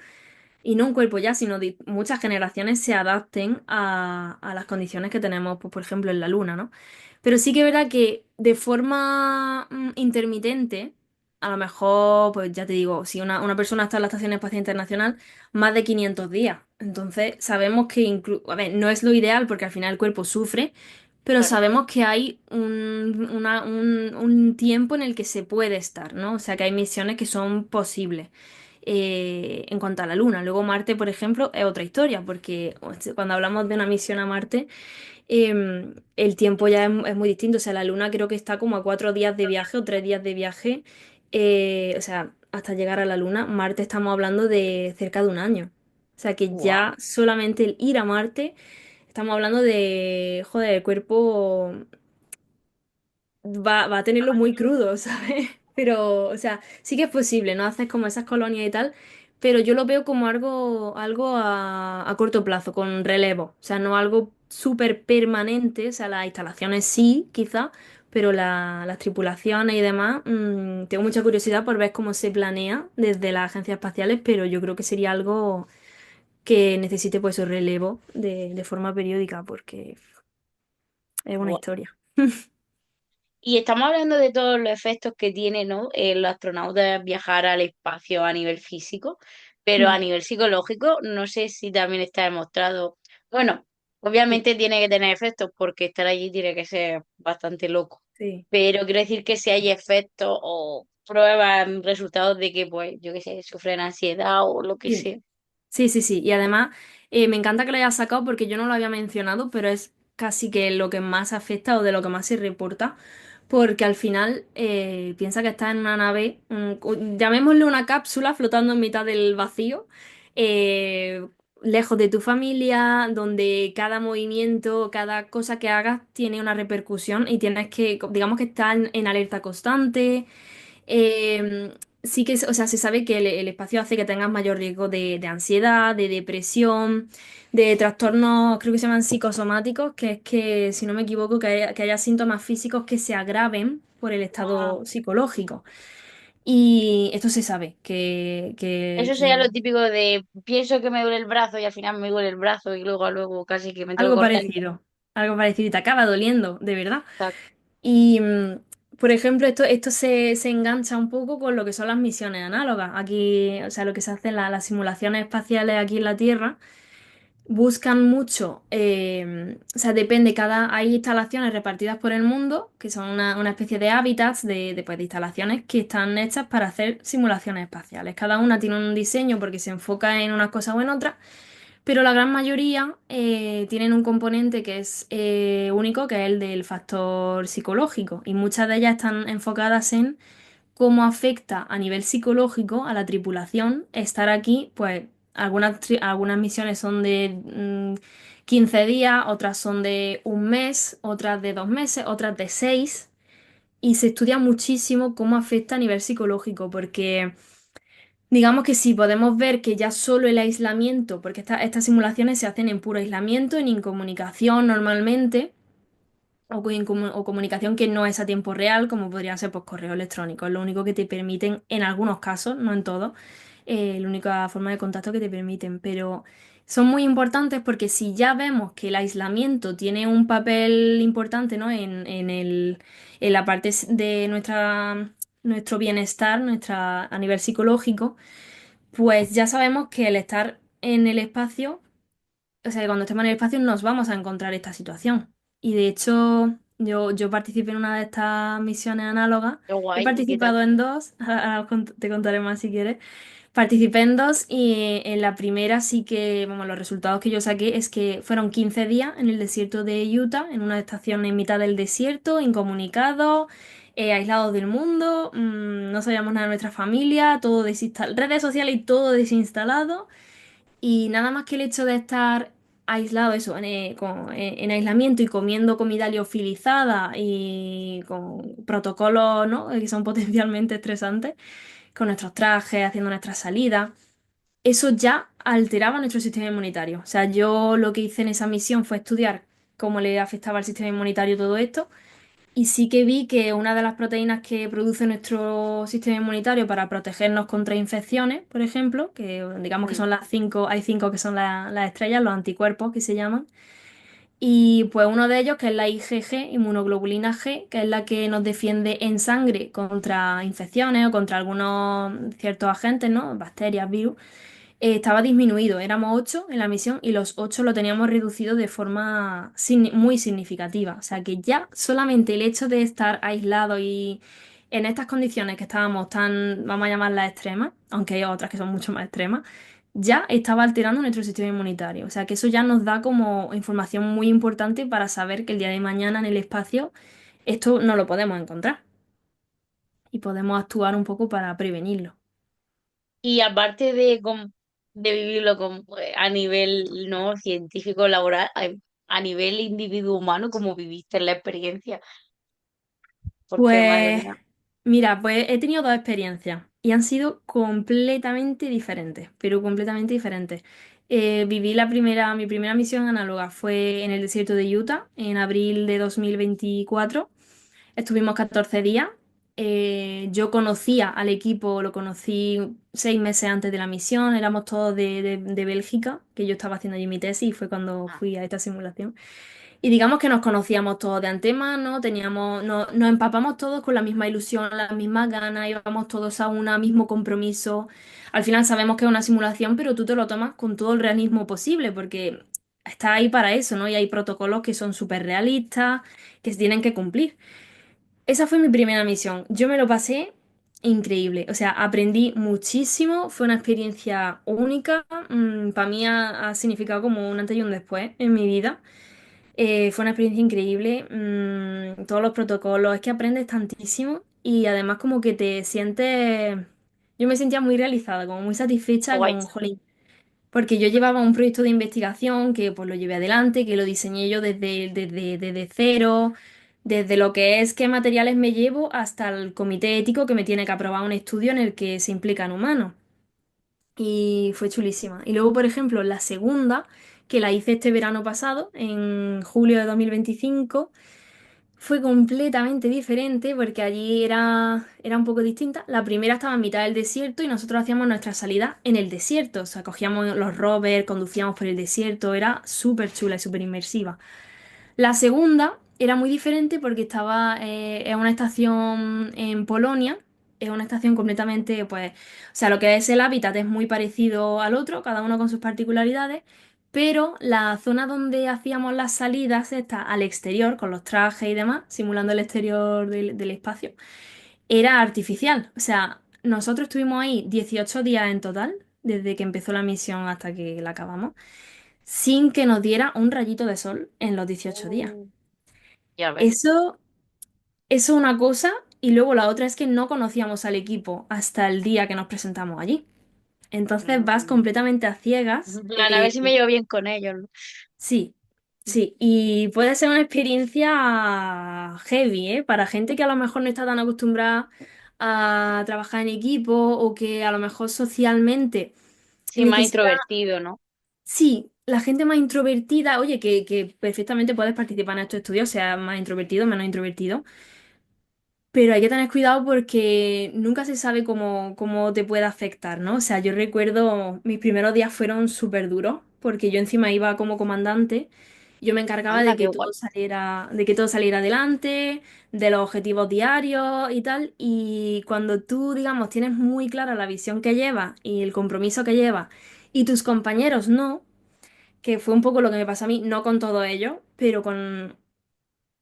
y no un cuerpo ya, sino muchas generaciones se adapten a las condiciones que tenemos, pues, por ejemplo, en la Luna, ¿no? Pero sí que es verdad que de forma intermitente, a lo mejor, pues ya te digo, si una persona está en la Estación Espacial Internacional, más de 500 días. Entonces, sabemos que a ver, no es lo ideal porque al final el cuerpo sufre, pero Claro. sabemos que hay un tiempo en el que se puede estar, ¿no? O sea, que hay misiones que son posibles. En cuanto a la Luna. Luego Marte, por ejemplo, es otra historia, porque cuando hablamos de una misión a Marte, el tiempo ya es muy distinto. O sea, la Luna creo que está como a 4 días de viaje o 3 días de viaje. O sea, hasta llegar a la Luna, Marte estamos hablando de cerca de un año. O sea, que Wow. ya solamente el ir a Marte, estamos hablando de, joder, el cuerpo va a tenerlo muy crudo, ¿sabes? Pero, o sea, sí que es posible, ¿no? Haces como esas colonias y tal, pero yo lo veo como algo a corto plazo, con relevo. O sea, no algo súper permanente, o sea, las instalaciones sí, quizá, pero las tripulaciones y demás, tengo mucha curiosidad por ver cómo se planea desde las agencias espaciales, pero yo creo que sería algo que necesite pues su relevo de forma periódica, porque es una Buah. historia. Y estamos hablando de todos los efectos que tiene, ¿no? Los astronautas viajar al espacio a nivel físico, pero a Mm, nivel psicológico no sé si también está demostrado. Bueno, sí, obviamente tiene que tener efectos porque estar allí tiene que ser bastante loco, sí. pero quiero decir que si hay efectos o pruebas, resultados de que, pues, yo qué sé, sufren ansiedad o lo que Sí. sea. Sí, sí, sí. Y además, me encanta que lo hayas sacado porque yo no lo había mencionado, pero es casi que lo que más afecta o de lo que más se reporta. Porque al final piensa que estás en una nave, llamémosle una cápsula flotando en mitad del vacío, eh, lejos de tu familia, donde cada movimiento, cada cosa que hagas tiene una repercusión y tienes que, digamos que estás en alerta constante. Eh, sí que, o sea, se sabe que el espacio hace que tengas mayor riesgo de ansiedad, de depresión, de trastornos, creo que se llaman psicosomáticos, que es que, si no me equivoco, que haya síntomas físicos que se agraven por el Ah, estado psicológico. Y esto se sabe, eso sería lo típico de pienso que me duele el brazo y al final me duele el brazo y luego casi que me tengo que algo cortar. parecido, algo parecido, y te acaba doliendo, de verdad. Exacto. Y, por ejemplo, esto se engancha un poco con lo que son las misiones análogas. Aquí, o sea, lo que se hace en las simulaciones espaciales aquí en la Tierra, buscan mucho, o sea, depende, hay instalaciones repartidas por el mundo, que son una especie de hábitats pues, de instalaciones que están hechas para hacer simulaciones espaciales. Cada una tiene un diseño porque se enfoca en unas cosas o en otras, pero la gran mayoría tienen un componente que es único, que es el del factor psicológico, y muchas de ellas están enfocadas en cómo afecta a nivel psicológico a la tripulación estar aquí, pues algunas misiones son de 15 días, otras son de un mes, otras de 2 meses, otras de 6, y se estudia muchísimo cómo afecta a nivel psicológico, porque digamos que sí, podemos ver que ya solo el aislamiento, porque estas simulaciones se hacen en puro aislamiento, en incomunicación normalmente, o comunicación que no es a tiempo real, como podría ser pues, correo electrónico. Es lo único que te permiten, en algunos casos, no en todos, la única forma de contacto que te permiten. Pero son muy importantes porque si ya vemos que el aislamiento tiene un papel importante, ¿no? en la parte de nuestro bienestar, a nivel psicológico, pues ya sabemos que el estar en el espacio, o sea, que cuando estemos en el espacio nos vamos a encontrar esta situación. Y de hecho, yo participé en una de estas misiones análogas. Qué He guay, ¿y qué tal? participado en dos, ahora te contaré más si quieres. Participé en dos y en la primera sí que, vamos, los resultados que yo saqué es que fueron 15 días en el desierto de Utah, en una estación en mitad del desierto, incomunicados, aislados del mundo, no sabíamos nada de nuestra familia, todo desinstalado, redes sociales y todo desinstalado. Y nada más que el hecho de estar aislado, eso, en aislamiento y comiendo comida liofilizada y con protocolos, ¿no? que son potencialmente estresantes, con nuestros trajes, haciendo nuestras salidas, eso ya alteraba nuestro sistema inmunitario. O sea, yo lo que hice en esa misión fue estudiar cómo le afectaba al sistema inmunitario todo esto y sí que vi que una de las proteínas que produce nuestro sistema inmunitario para protegernos contra infecciones, por ejemplo, que digamos que Mm. son las cinco, hay cinco que son las estrellas, los anticuerpos que se llaman, y pues uno de ellos, que es la IgG, inmunoglobulina G, que es la que nos defiende en sangre contra infecciones o contra algunos ciertos agentes, ¿no? Bacterias, virus, estaba disminuido. Éramos 8 en la misión y los 8 lo teníamos reducido de forma muy significativa. O sea que ya solamente el hecho de estar aislado y en estas condiciones que estábamos tan, vamos a llamarlas extremas, aunque hay otras que son mucho más extremas, ya estaba alterando nuestro sistema inmunitario. O sea que eso ya nos da como información muy importante para saber que el día de mañana en el espacio esto no lo podemos encontrar y podemos actuar un poco para prevenirlo. Y aparte de vivirlo a nivel no científico, laboral, a nivel individuo humano, como viviste la experiencia, porque madre Pues mía, mira, pues he tenido dos experiencias y han sido completamente diferentes, pero completamente diferentes. Mi primera misión análoga fue en el desierto de Utah en abril de 2024. Estuvimos 14 días. Yo conocía al equipo, lo conocí 6 meses antes de la misión. Éramos todos de Bélgica, que yo estaba haciendo allí mi tesis y fue cuando Ah, fui a esta simulación. Y digamos que nos conocíamos todos de antemano, nos empapamos todos con la misma ilusión, las mismas ganas, íbamos todos a un mismo compromiso. Al final sabemos que es una simulación, pero tú te lo tomas con todo el realismo posible, porque está ahí para eso, ¿no? Y hay protocolos que son súper realistas, que se tienen que cumplir. Esa fue mi primera misión. Yo me lo pasé increíble. O sea, aprendí muchísimo. Fue una experiencia única. Para mí ha significado como un antes y un después en mi vida. Fue una experiencia increíble. Todos los protocolos. Es que aprendes tantísimo. Y además como que te sientes... Yo me sentía muy realizada, como muy qué satisfecha guay. con, jolín, porque yo llevaba un proyecto de investigación que pues lo llevé adelante, que lo diseñé yo desde cero, desde lo que es qué materiales me llevo hasta el comité ético que me tiene que aprobar un estudio en el que se implican humanos. Y fue chulísima. Y luego, por ejemplo, la segunda, que la hice este verano pasado, en julio de 2025. Fue completamente diferente porque allí era un poco distinta. La primera estaba en mitad del desierto y nosotros hacíamos nuestra salida en el desierto. O sea, cogíamos los rovers, conducíamos por el desierto. Era súper chula y súper inmersiva. La segunda era muy diferente porque estaba en una estación en Polonia. Es una estación completamente, pues, o sea, lo que es el hábitat es muy parecido al otro, cada uno con sus particularidades, pero la zona donde hacíamos las salidas está al exterior, con los trajes y demás, simulando el exterior del espacio, era artificial. O sea, nosotros estuvimos ahí 18 días en total, desde que empezó la misión hasta que la acabamos, sin que nos diera un rayito de sol en los 18 días. Uh, ya ves. Eso, eso es una cosa, y luego la otra es que no conocíamos al equipo hasta el día que nos presentamos allí. Entonces vas Mm. completamente a ciegas. En plan, a ver si me llevo bien con ellos, ¿no? Sí, sí, y puede ser una experiencia heavy, ¿eh? Para gente que a lo mejor no está tan acostumbrada a trabajar en equipo o que a lo mejor socialmente Sí, más necesita. introvertido, ¿no? Sí, la gente más introvertida, oye, que perfectamente puedes participar en estos estudios, sea más introvertido, menos introvertido, pero hay que tener cuidado porque nunca se sabe cómo te puede afectar, ¿no? O sea, yo recuerdo mis primeros días fueron súper duros porque yo encima iba como comandante, yo me encargaba Anda, qué guay. de que todo saliera adelante, de los objetivos diarios y tal, y cuando tú, digamos, tienes muy clara la visión que llevas y el compromiso que llevas y tus compañeros no, que fue un poco lo que me pasó a mí, no con todo ello, pero con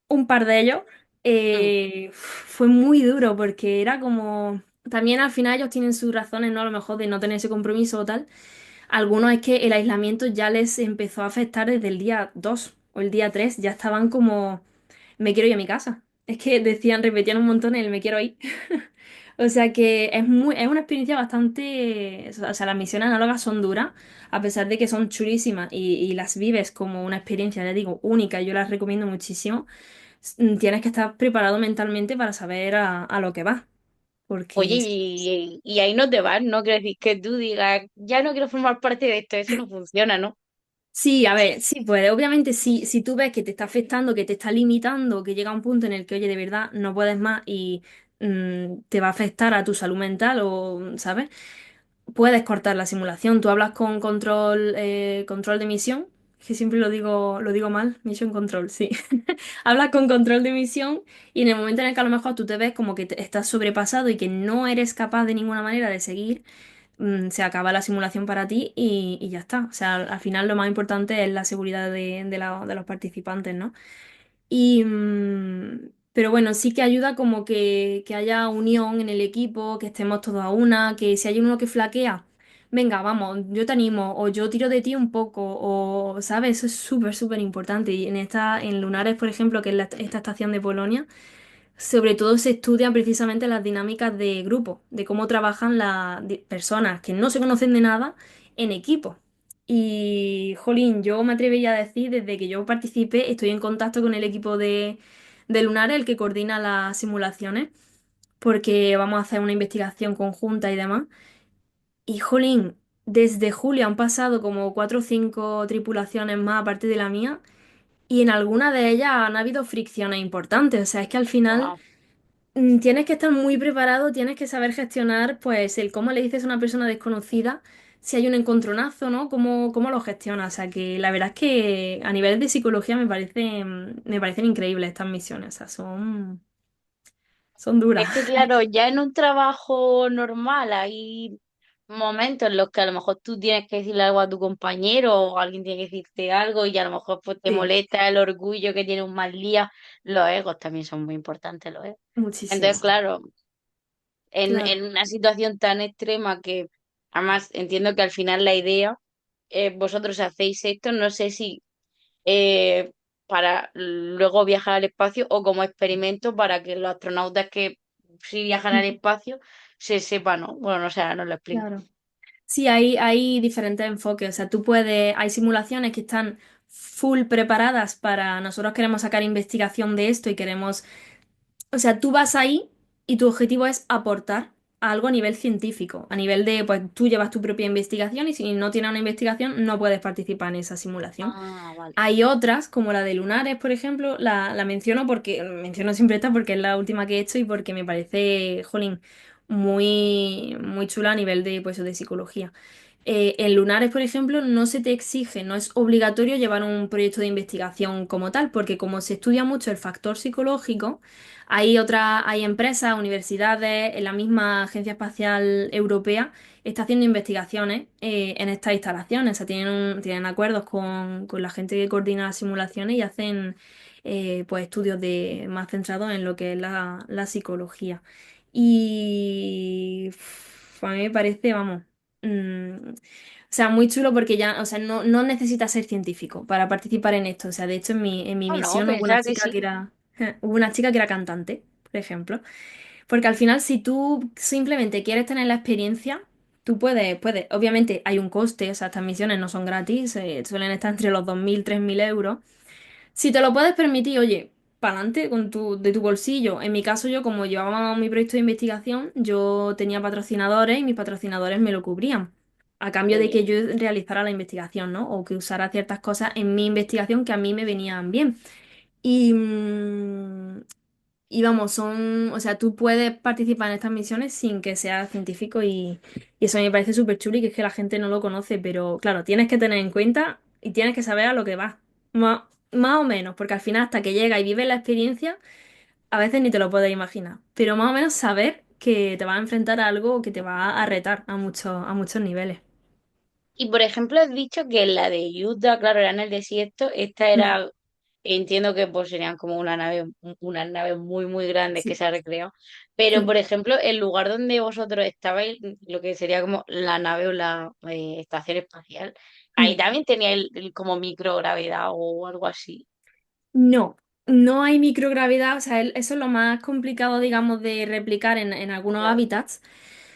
un par de ellos, Mm. fue muy duro porque era como, también al final ellos tienen sus razones, ¿no? A lo mejor de no tener ese compromiso o tal. Algunos es que el aislamiento ya les empezó a afectar desde el día 2 o el día 3 ya estaban como, me quiero ir a mi casa. Es que decían, repetían un montón el me quiero ir. O sea que es una experiencia bastante, o sea, las misiones análogas son duras, a pesar de que son chulísimas y las vives como una experiencia, ya digo, única, yo las recomiendo muchísimo. Tienes que estar preparado mentalmente para saber a lo que vas, Oye, porque y ahí no te vas, ¿no? Quiero decir que tú digas, ya no quiero formar parte de esto, eso no funciona, ¿no? sí, a ver, sí puede. Obviamente, si tú ves que te está afectando, que te está limitando, que llega un punto en el que, oye, de verdad no puedes más y te va a afectar a tu salud mental o, ¿sabes? Puedes cortar la simulación. Tú hablas con control de misión, que siempre lo digo mal, mission control, sí. Hablas con control de misión y en el momento en el que a lo mejor tú te ves como que estás sobrepasado y que no eres capaz de ninguna manera de seguir, se acaba la simulación para ti y ya está. O sea, al final lo más importante es la seguridad de los participantes, ¿no? Pero bueno, sí que ayuda como que haya unión en el equipo, que estemos todos a una, que si hay uno que flaquea, venga, vamos, yo te animo, o yo tiro de ti un poco, o, ¿sabes? Eso es súper, súper importante. Y en Lunares, por ejemplo, que es esta estación de Polonia, sobre todo se estudian precisamente las dinámicas de grupo, de cómo trabajan las personas que no se conocen de nada en equipo. Y, jolín, yo me atrevería a decir, desde que yo participé, estoy en contacto con el equipo de Lunar, el que coordina las simulaciones, porque vamos a hacer una investigación conjunta y demás. Y, jolín, desde julio han pasado como 4 o 5 tripulaciones más aparte de la mía, y en alguna de ellas han habido fricciones importantes. O sea, es que al final... Wow. Tienes que estar muy preparado, tienes que saber gestionar, pues, el cómo le dices a una persona desconocida si hay un encontronazo, ¿no? ¿Cómo lo gestionas? O sea, que la verdad es que a nivel de psicología me parecen increíbles estas misiones, o sea, son duras. Es que claro, ya en un trabajo normal hay momentos en los que a lo mejor tú tienes que decirle algo a tu compañero o alguien tiene que decirte algo y a lo mejor pues te Sí, molesta el orgullo que tiene un mal día. Los egos también son muy importantes, los egos. Entonces, muchísimo. claro, Claro, en una situación tan extrema que además entiendo que al final la idea, vosotros hacéis esto, no sé si eh, para luego viajar al espacio o como experimento para que los astronautas que sí viajan al espacio se sepan, ¿no? Bueno, no sé, ahora no lo explico. claro. Sí, hay diferentes enfoques. O sea, hay simulaciones que están full preparadas para nosotros queremos sacar investigación de esto y queremos. O sea, tú vas ahí y tu objetivo es aportar algo a nivel científico, a nivel de, pues tú llevas tu propia investigación y si no tienes una investigación no puedes participar en esa simulación. Ah, vale. Hay otras, como la de Lunares, por ejemplo, la menciono siempre esta porque es la última que he hecho y porque me parece, jolín, muy chula a nivel de, pues, de psicología. En Lunares, por ejemplo, no se te exige, no es obligatorio llevar un proyecto de investigación como tal, porque como se estudia mucho el factor psicológico, hay empresas, universidades, en la misma Agencia Espacial Europea está haciendo investigaciones en estas instalaciones. O sea, tienen acuerdos con la gente que coordina las simulaciones y hacen pues estudios más centrados en lo que es la psicología. Y a mí me parece, vamos, o sea, muy chulo porque ya, o sea, no necesitas ser científico para participar en esto. O sea, de hecho, en mi No, no, misión hubo una pensaba que chica que sí. era, hubo una chica que era cantante, por ejemplo. Porque al final, si tú simplemente quieres tener la experiencia, tú puedes. Obviamente hay un coste, o sea, estas misiones no son gratis, suelen estar entre los 2.000 3.000 euros. Si te lo puedes permitir, oye, para adelante de tu bolsillo. En mi caso, yo como llevaba mi proyecto de investigación, yo tenía patrocinadores y mis patrocinadores me lo cubrían. A cambio Qué de que bien. yo realizara la investigación, ¿no? O que usara ciertas cosas en mi investigación que a mí me venían bien. Y, y vamos, o sea, tú puedes participar en estas misiones sin que seas científico y eso me parece súper chulo y que es que la gente no lo conoce, pero claro, tienes que tener en cuenta y tienes que saber a lo que vas, más o menos, porque al final hasta que llega y vives la experiencia, a veces ni te lo puedes imaginar, pero más o menos saber que te vas a enfrentar a algo que te va a retar a muchos niveles. Y por ejemplo, has dicho que la de Utah, claro, era en el desierto, esta Mm, era, entiendo que pues serían como unas naves muy, muy grandes que sí, se ha recreado. Pero, sí. por ejemplo, el lugar donde vosotros estabais, lo que sería como la nave o la estación espacial, ahí Mm. también tenía como microgravedad o algo así. No, no hay microgravedad, o sea, eso es lo más complicado, digamos, de replicar en algunos Claro. hábitats.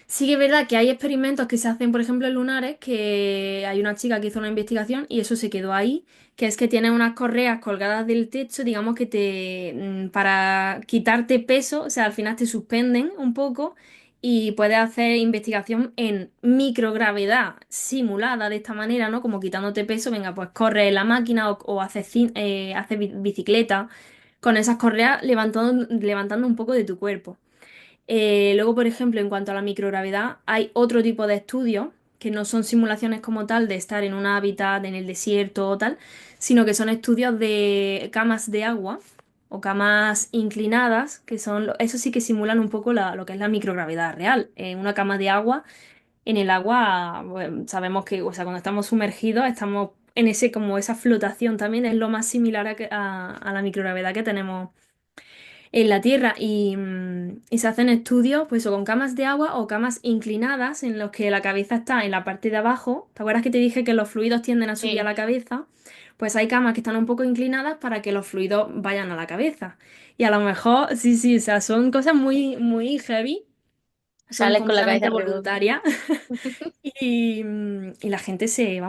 Sí que es verdad que hay experimentos que se hacen, por ejemplo, en lunares, que hay una chica que hizo una investigación y eso se quedó ahí, que es que tiene unas correas colgadas del techo, digamos que para quitarte peso, o sea, al final te suspenden un poco y puedes hacer investigación en microgravedad simulada de esta manera, ¿no? Como quitándote peso, venga, pues corre en la máquina o haces bicicleta con esas correas levantando un poco de tu cuerpo. Luego, por ejemplo, en cuanto a la microgravedad, hay otro tipo de estudios que no son simulaciones como tal de estar en un hábitat, en el desierto o tal, sino que son estudios de camas de agua o camas inclinadas, eso sí que simulan un poco lo que es la microgravedad real. En una cama de agua, en el agua, bueno, sabemos que, o sea, cuando estamos sumergidos, estamos en como esa flotación también, es lo más similar a la microgravedad que tenemos en la Tierra y se hacen estudios pues, o con camas de agua o camas inclinadas en los que la cabeza está en la parte de abajo. ¿Te acuerdas que te dije que los fluidos tienden a subir a Sí, la cabeza? Pues hay camas que están un poco inclinadas para que los fluidos vayan a la cabeza. Y a lo mejor, sí, sí, o sea, son cosas muy heavy, son sales con la completamente cabeza redonda. voluntarias y la gente se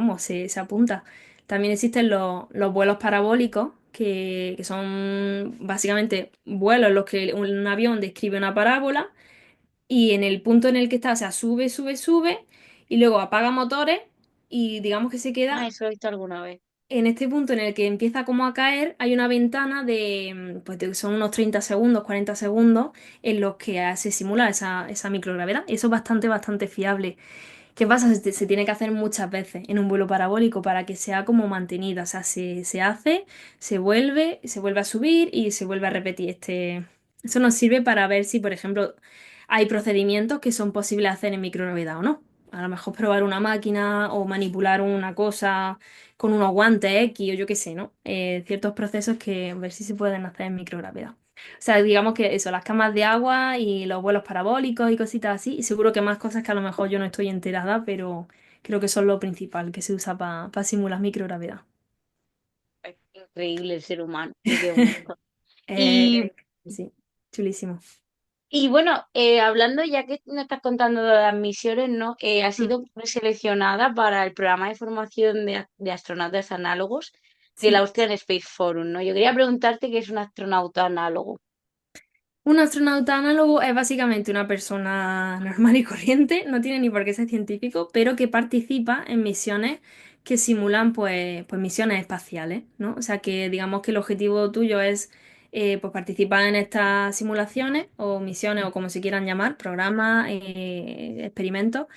apunta. También existen los vuelos parabólicos, que son básicamente vuelos en los que un avión describe una parábola y en el punto en el que está, o sea, sube y luego apaga motores y digamos que se Ah, queda eso lo he visto alguna vez. en este punto en el que empieza como a caer, hay una ventana pues son unos 30 segundos, 40 segundos, en los que se simula esa microgravedad. Y eso es bastante, bastante fiable. ¿Qué pasa? Se tiene que hacer muchas veces en un vuelo parabólico para que sea como mantenida. O sea, se hace, se vuelve a subir y se vuelve a repetir. Eso nos sirve para ver si, por ejemplo, hay procedimientos que son posibles hacer en microgravedad o no. A lo mejor probar una máquina o manipular una cosa con unos guantes X o yo qué sé, ¿no? Ciertos procesos que ver si se pueden hacer en microgravedad. O sea, digamos que eso, las camas de agua y los vuelos parabólicos y cositas así. Y seguro que más cosas que a lo mejor yo no estoy enterada, pero creo que son lo principal que se usa para simular microgravedad. Es increíble el ser humano, ¿de qué mundo? Eh, sí, chulísimo. Y bueno, hablando ya que me estás contando de las misiones, ¿no? Ha Mm, sido preseleccionada para el programa de formación de astronautas análogos del sí. Austrian Space Forum, ¿no? Yo quería preguntarte qué es un astronauta análogo. Un astronauta análogo es básicamente una persona normal y corriente, no tiene ni por qué ser científico, pero que participa en misiones que simulan pues misiones espaciales, ¿no? O sea que digamos que el objetivo tuyo es pues participar en estas simulaciones o misiones o como se quieran llamar, programas, experimentos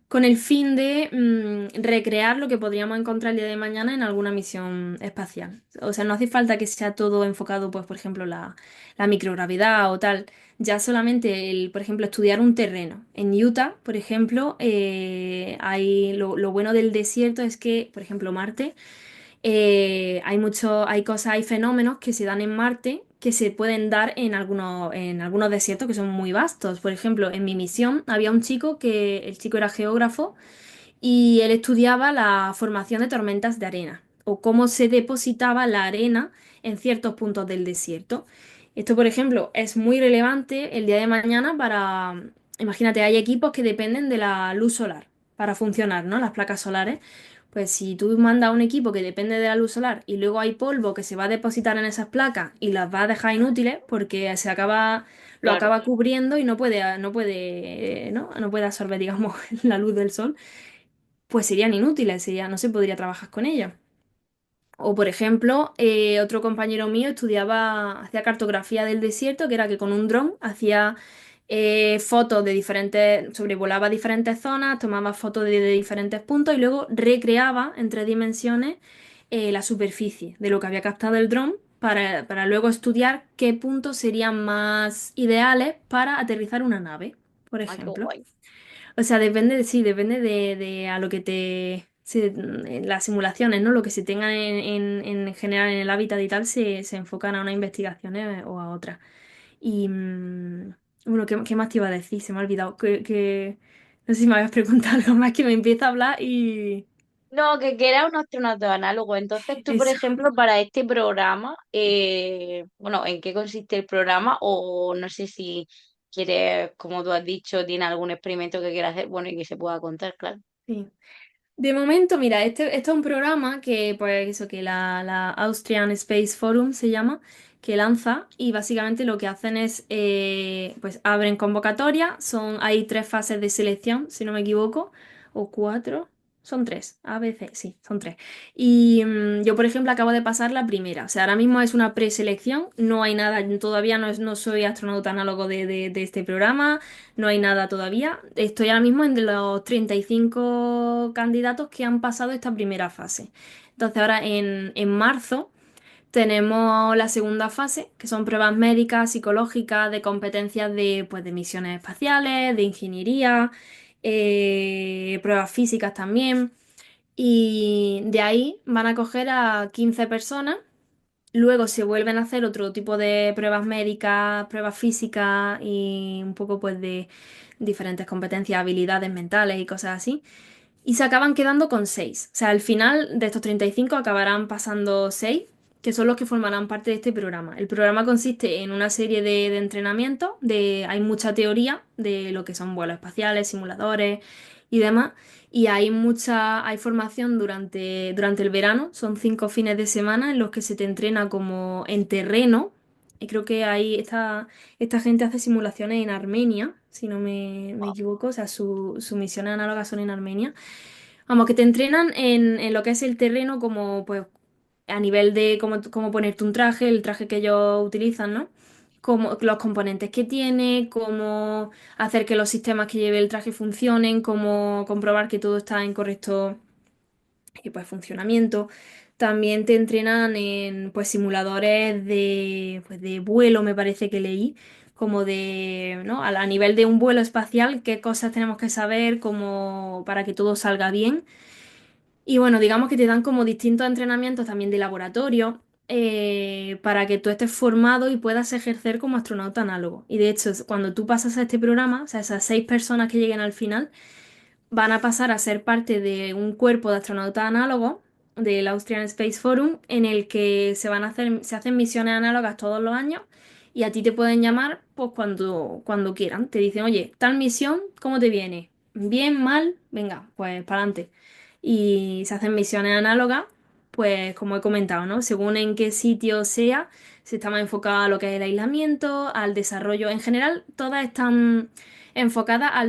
con el fin de recrear lo que podríamos encontrar el día de mañana en alguna misión espacial. O sea, no hace falta que sea todo enfocado, pues, por ejemplo, la microgravedad o tal. Ya solamente el, por ejemplo, estudiar un terreno. En Utah, por ejemplo, lo bueno del desierto es que, por ejemplo, Marte hay cosas, hay fenómenos que se dan en Marte que se pueden dar en algunos desiertos que son muy vastos. Por ejemplo, en mi misión había un chico que el chico era geógrafo y él estudiaba la formación de tormentas de arena o cómo se depositaba la arena en ciertos puntos del desierto. Esto, por ejemplo, es muy relevante el día de mañana imagínate, hay equipos que dependen de la luz solar para funcionar, ¿no? Las placas solares. Pues si tú mandas un equipo que depende de la luz solar y luego hay polvo que se va a depositar en esas placas y las va a dejar inútiles porque lo Claro, acaba cubriendo y no puede absorber, digamos, la luz del sol, pues serían inútiles, no se podría trabajar con ellos. O por ejemplo, otro compañero mío hacía cartografía del desierto, que era que con un dron hacía fotos sobrevolaba diferentes zonas, tomaba fotos de diferentes puntos y luego recreaba en 3 dimensiones la superficie de lo que había captado el dron para luego estudiar qué puntos serían más ideales para aterrizar una nave, por ay, qué ejemplo. guay. O sea, sí, depende de a lo que en las simulaciones, ¿no? Lo que se tengan en general en el hábitat y tal, se enfocan a unas investigaciones o a otras. Y bueno, ¿qué más te iba a decir? Se me ha olvidado. No sé si me habías preguntado algo más que me empieza a hablar y. No, que era un astronauta análogo. Entonces, tú, por Eso. ejemplo, para este programa, bueno, ¿en qué consiste el programa? O no sé si quieres, como tú has dicho, tiene algún experimento que quieras hacer, bueno, y que se pueda contar, claro. Sí. De momento, mira, esto es un programa que, pues, eso, que la Austrian Space Forum se llama, que lanza y básicamente lo que hacen es, pues, abren convocatoria, hay 3 fases de selección, si no me equivoco, o 4, son 3, A, B, C, sí, son 3. Y yo, por ejemplo, acabo de pasar la primera, o sea, ahora mismo es una preselección, no hay nada, todavía no soy astronauta análogo de este programa. No hay nada todavía. Estoy ahora mismo entre los 35 candidatos que han pasado esta primera fase. Entonces ahora en marzo tenemos la segunda fase, que son pruebas médicas, psicológicas, de competencias de misiones espaciales, de ingeniería, pruebas físicas también. Y de ahí van a coger a 15 personas. Luego se vuelven a hacer otro tipo de pruebas médicas, pruebas físicas y un poco pues de diferentes competencias, habilidades mentales y cosas así. Y se acaban quedando con 6. O sea, al final de estos 35 acabarán pasando 6, que son los que formarán parte de este programa. El programa consiste en una serie de entrenamientos, hay mucha teoría de lo que son vuelos espaciales, simuladores y demás. Y hay formación durante el verano, son 5 fines de semana en los que se te entrena como en terreno. Y creo que esta gente hace simulaciones en Armenia, si no me equivoco, o sea, sus misiones análogas son en Armenia. Vamos, que te entrenan en lo que es el terreno, como pues a nivel de cómo ponerte un traje, el traje que ellos utilizan, ¿no? Cómo, los componentes que tiene, cómo hacer que los sistemas que lleve el traje funcionen, cómo comprobar que todo está en correcto pues, funcionamiento. También te entrenan en pues, simuladores de vuelo, me parece que leí, como de, ¿no? A nivel de un vuelo espacial, qué cosas tenemos que saber como para que todo salga bien. Y bueno, digamos que te dan como distintos entrenamientos también de laboratorio para que tú estés formado y puedas ejercer como astronauta análogo. Y de hecho, cuando tú pasas a este programa, o sea, esas 6 personas que lleguen al final, van a pasar a ser parte de un cuerpo de astronautas análogos del Austrian Space Forum en el que se hacen misiones análogas todos los años y a ti te pueden llamar pues cuando quieran. Te dicen, oye, tal misión, ¿cómo te viene? ¿Bien, mal? Venga, pues para adelante. Y se hacen misiones análogas, pues como he comentado, ¿no? Según en qué sitio sea, se está más enfocado a lo que es el aislamiento, al desarrollo. En general, todas están enfocada al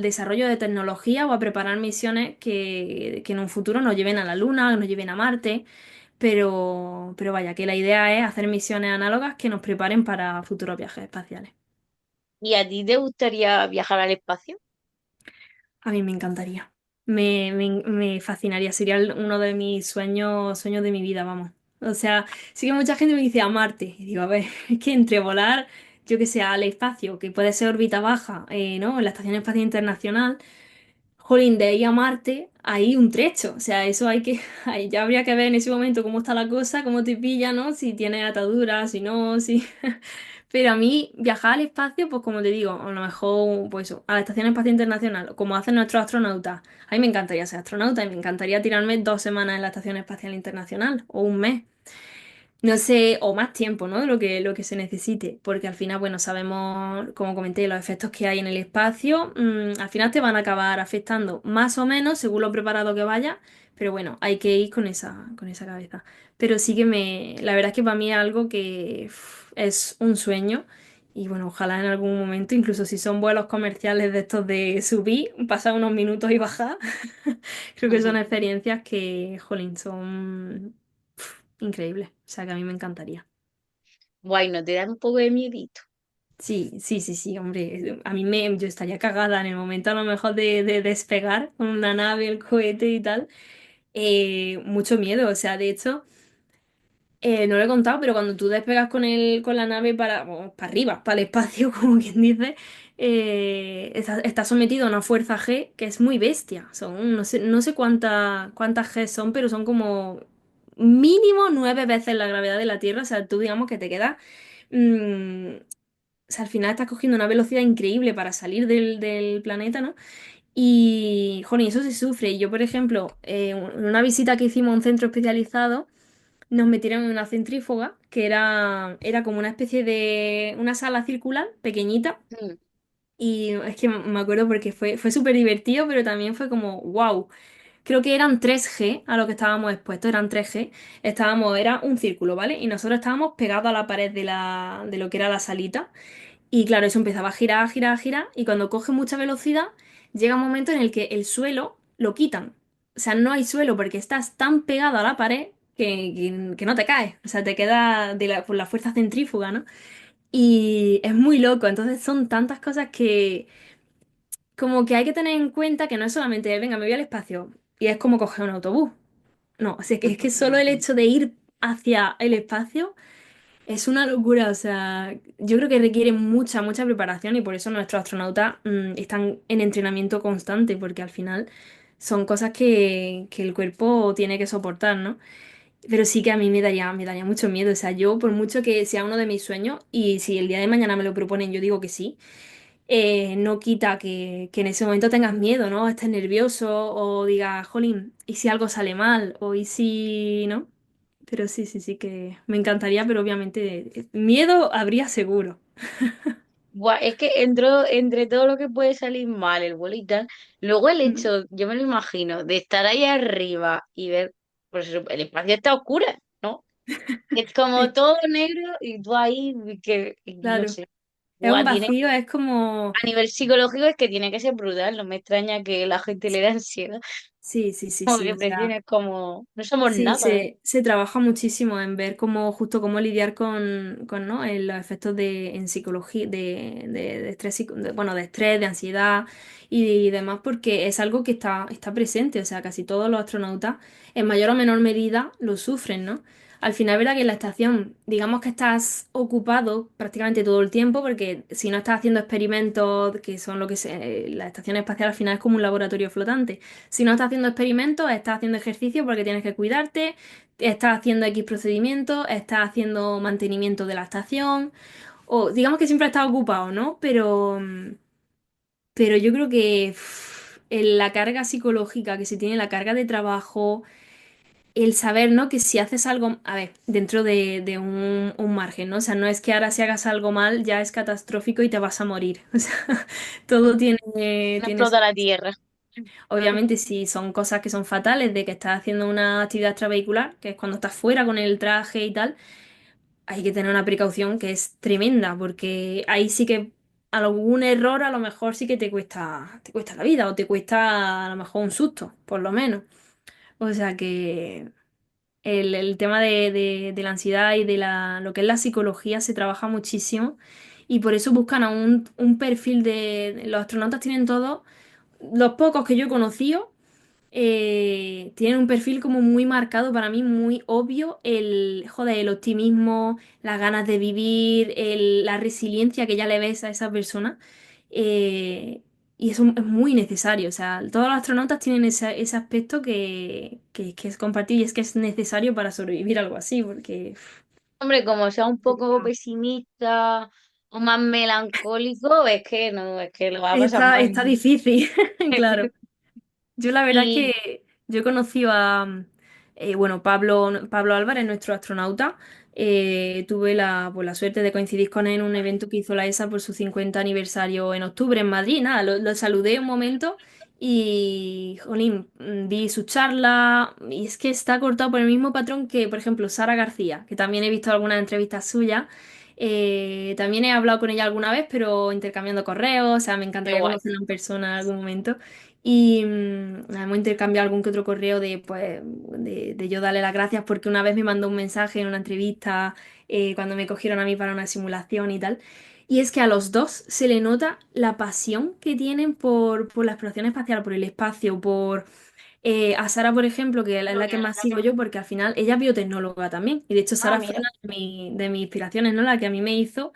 desarrollo de tecnología o a preparar misiones que en un futuro nos lleven a la Luna, nos lleven a Marte, pero vaya, que la idea es hacer misiones análogas que nos preparen para futuros viajes espaciales. ¿Y a ti te gustaría viajar al espacio? A mí me encantaría, me fascinaría, sería uno de mis sueños de mi vida, vamos. O sea, sí que mucha gente me dice a Marte, y digo, a ver, es que entre volar, yo que sé, al espacio, que puede ser órbita baja, ¿no? En la Estación Espacial Internacional. Jolín, de ahí a Marte hay un trecho. O sea, eso hay que, ahí ya habría que ver en ese momento cómo está la cosa, cómo te pilla, ¿no? Si tiene ataduras, si no, si. Pero a mí, viajar al espacio, pues como te digo, a lo mejor, pues eso, a la Estación Espacial Internacional, como hacen nuestros astronautas. A mí me encantaría ser astronauta y me encantaría tirarme 2 semanas en la Estación Espacial Internacional o un mes. No sé, o más tiempo, ¿no? Lo que se necesite, porque al final, bueno, sabemos, como comenté, los efectos que hay en el espacio, al final te van a acabar afectando más o menos según lo preparado que vaya, pero bueno, hay que ir con esa cabeza. Pero sí que la verdad es que para mí es algo que es un sueño y bueno, ojalá en algún momento, incluso si son vuelos comerciales de estos de subir, pasar unos minutos y bajar, creo que son experiencias que, jolín, son increíble. O sea que a mí me encantaría. Guay, ¿no te da un poco de miedito? Sí, sí, sí, sí, hombre. Yo estaría cagada en el momento a lo mejor de despegar con una nave, el cohete y tal. Mucho miedo. O sea, de hecho, no lo he contado, pero cuando tú despegas con la nave para arriba, para el espacio, como quien dice, está sometido a una fuerza G que es muy bestia. No sé cuántas G son, pero son como mínimo 9 veces la gravedad de la Tierra. O sea, tú digamos que te quedas. O sea, al final estás cogiendo una velocidad increíble para salir del planeta, ¿no? Y, joder, eso se sufre. Y yo, por ejemplo, en una visita que hicimos a un centro especializado, nos metieron en una centrífuga que era como una especie de una sala circular pequeñita. Mm. Y es que me acuerdo porque fue súper divertido, pero también fue como, wow. Creo que eran 3G a lo que estábamos expuestos, eran 3G. Era un círculo, ¿vale? Y nosotros estábamos pegados a la pared de lo que era la salita. Y claro, eso empezaba a girar, a girar, a girar, y cuando coge mucha velocidad, llega un momento en el que el suelo lo quitan. O sea, no hay suelo porque estás tan pegado a la pared que no te caes. O sea, te queda por la fuerza centrífuga, ¿no? Y es muy loco. Entonces son tantas cosas que como que hay que tener en cuenta que no es solamente, venga, me voy al espacio y es como coger un autobús. No, o sea, que es que solo el hecho de ir hacia el espacio es una locura, o sea, yo creo que requiere mucha, mucha preparación y por eso nuestros astronautas están en entrenamiento constante, porque al final son cosas que el cuerpo tiene que soportar, ¿no? Pero sí que a mí me daría mucho miedo, o sea, yo por mucho que sea uno de mis sueños y si el día de mañana me lo proponen, yo digo que sí, no quita que en ese momento tengas miedo, ¿no? Estés nervioso o digas, jolín, ¿y si algo sale mal? O ¿y si, no? Pero sí, sí, sí que me encantaría, pero obviamente miedo habría seguro. Buah, es que entre todo lo que puede salir mal, el vuelo y tal, luego el Mm. hecho, yo me lo imagino, de estar ahí arriba y ver, pues eso, el espacio está oscuro, ¿no? Es como Sí, todo negro y tú ahí, que no claro. sé. Es un Buah, tiene, vacío, es como. a nivel psicológico es que tiene que ser brutal, no me extraña que la gente le dé ansiedad. Sí, sí, sí, Como sí. que O sea, presión es como, no somos sí, nada, ¿eh? se trabaja muchísimo en ver cómo, justo cómo lidiar con, ¿no? Los efectos en psicología, de estrés, bueno, de estrés, de ansiedad y demás, porque es algo que está presente. O sea, casi todos los astronautas, en mayor o menor medida, lo sufren, ¿no? Al final, es verdad que en la estación, digamos que estás ocupado prácticamente todo el tiempo, porque si no estás haciendo experimentos, que son lo que la estación espacial al final es como un laboratorio flotante. Si no estás haciendo experimentos, estás haciendo ejercicio porque tienes que cuidarte, estás haciendo X procedimientos, estás haciendo mantenimiento de la estación, o digamos que siempre estás ocupado, ¿no? Pero yo creo que en la carga psicológica que se tiene, la carga de trabajo, el saber, ¿no? Que si haces algo, a ver, dentro de un margen, ¿no? O sea, no es que ahora si hagas algo mal ya es catastrófico y te vas a morir. O sea, todo No tiene explota la Tierra. Obviamente, si son cosas que son fatales, de que estás haciendo una actividad extravehicular, que es cuando estás fuera con el traje y tal, hay que tener una precaución que es tremenda, porque ahí sí que algún error a lo mejor sí que te cuesta la vida o te cuesta a lo mejor un susto, por lo menos. O sea que el tema de la ansiedad y lo que es la psicología se trabaja muchísimo y por eso buscan a un perfil de... Los astronautas tienen todos, los pocos que yo he conocido, tienen un perfil como muy marcado para mí, muy obvio, joder, el optimismo, las ganas de vivir, la resiliencia que ya le ves a esa persona. eh, y eso es muy necesario. O sea, todos los astronautas tienen ese aspecto que es compartido y es que es necesario para sobrevivir algo así, porque Hombre, como sea un poco pesimista o más melancólico, es que no, es que lo va a pasar mal. está difícil, claro. Yo la verdad es Y que yo he conocido bueno, Pablo Álvarez, nuestro astronauta. Tuve pues, la suerte de coincidir con él en un evento que hizo la ESA por su 50 aniversario en octubre en Madrid. Nada, lo saludé un momento y, jolín, vi su charla y es que está cortado por el mismo patrón que, por ejemplo, Sara García, que también he visto algunas entrevistas suyas. También he hablado con ella alguna vez, pero intercambiando correos, o sea, me qué encantaría guay. conocerla en persona en algún momento. Y hemos intercambiado algún que otro correo de yo darle las gracias porque una vez me mandó un mensaje en una entrevista cuando me cogieron a mí para una simulación y tal. Y es que a los dos se le nota la pasión que tienen por la exploración espacial, por el espacio, a Sara, por ejemplo, que es la que más sigo yo, porque al final ella es biotecnóloga también. Y de hecho, Ah, Sara fue mira. una de mis inspiraciones, ¿no? La que a mí me hizo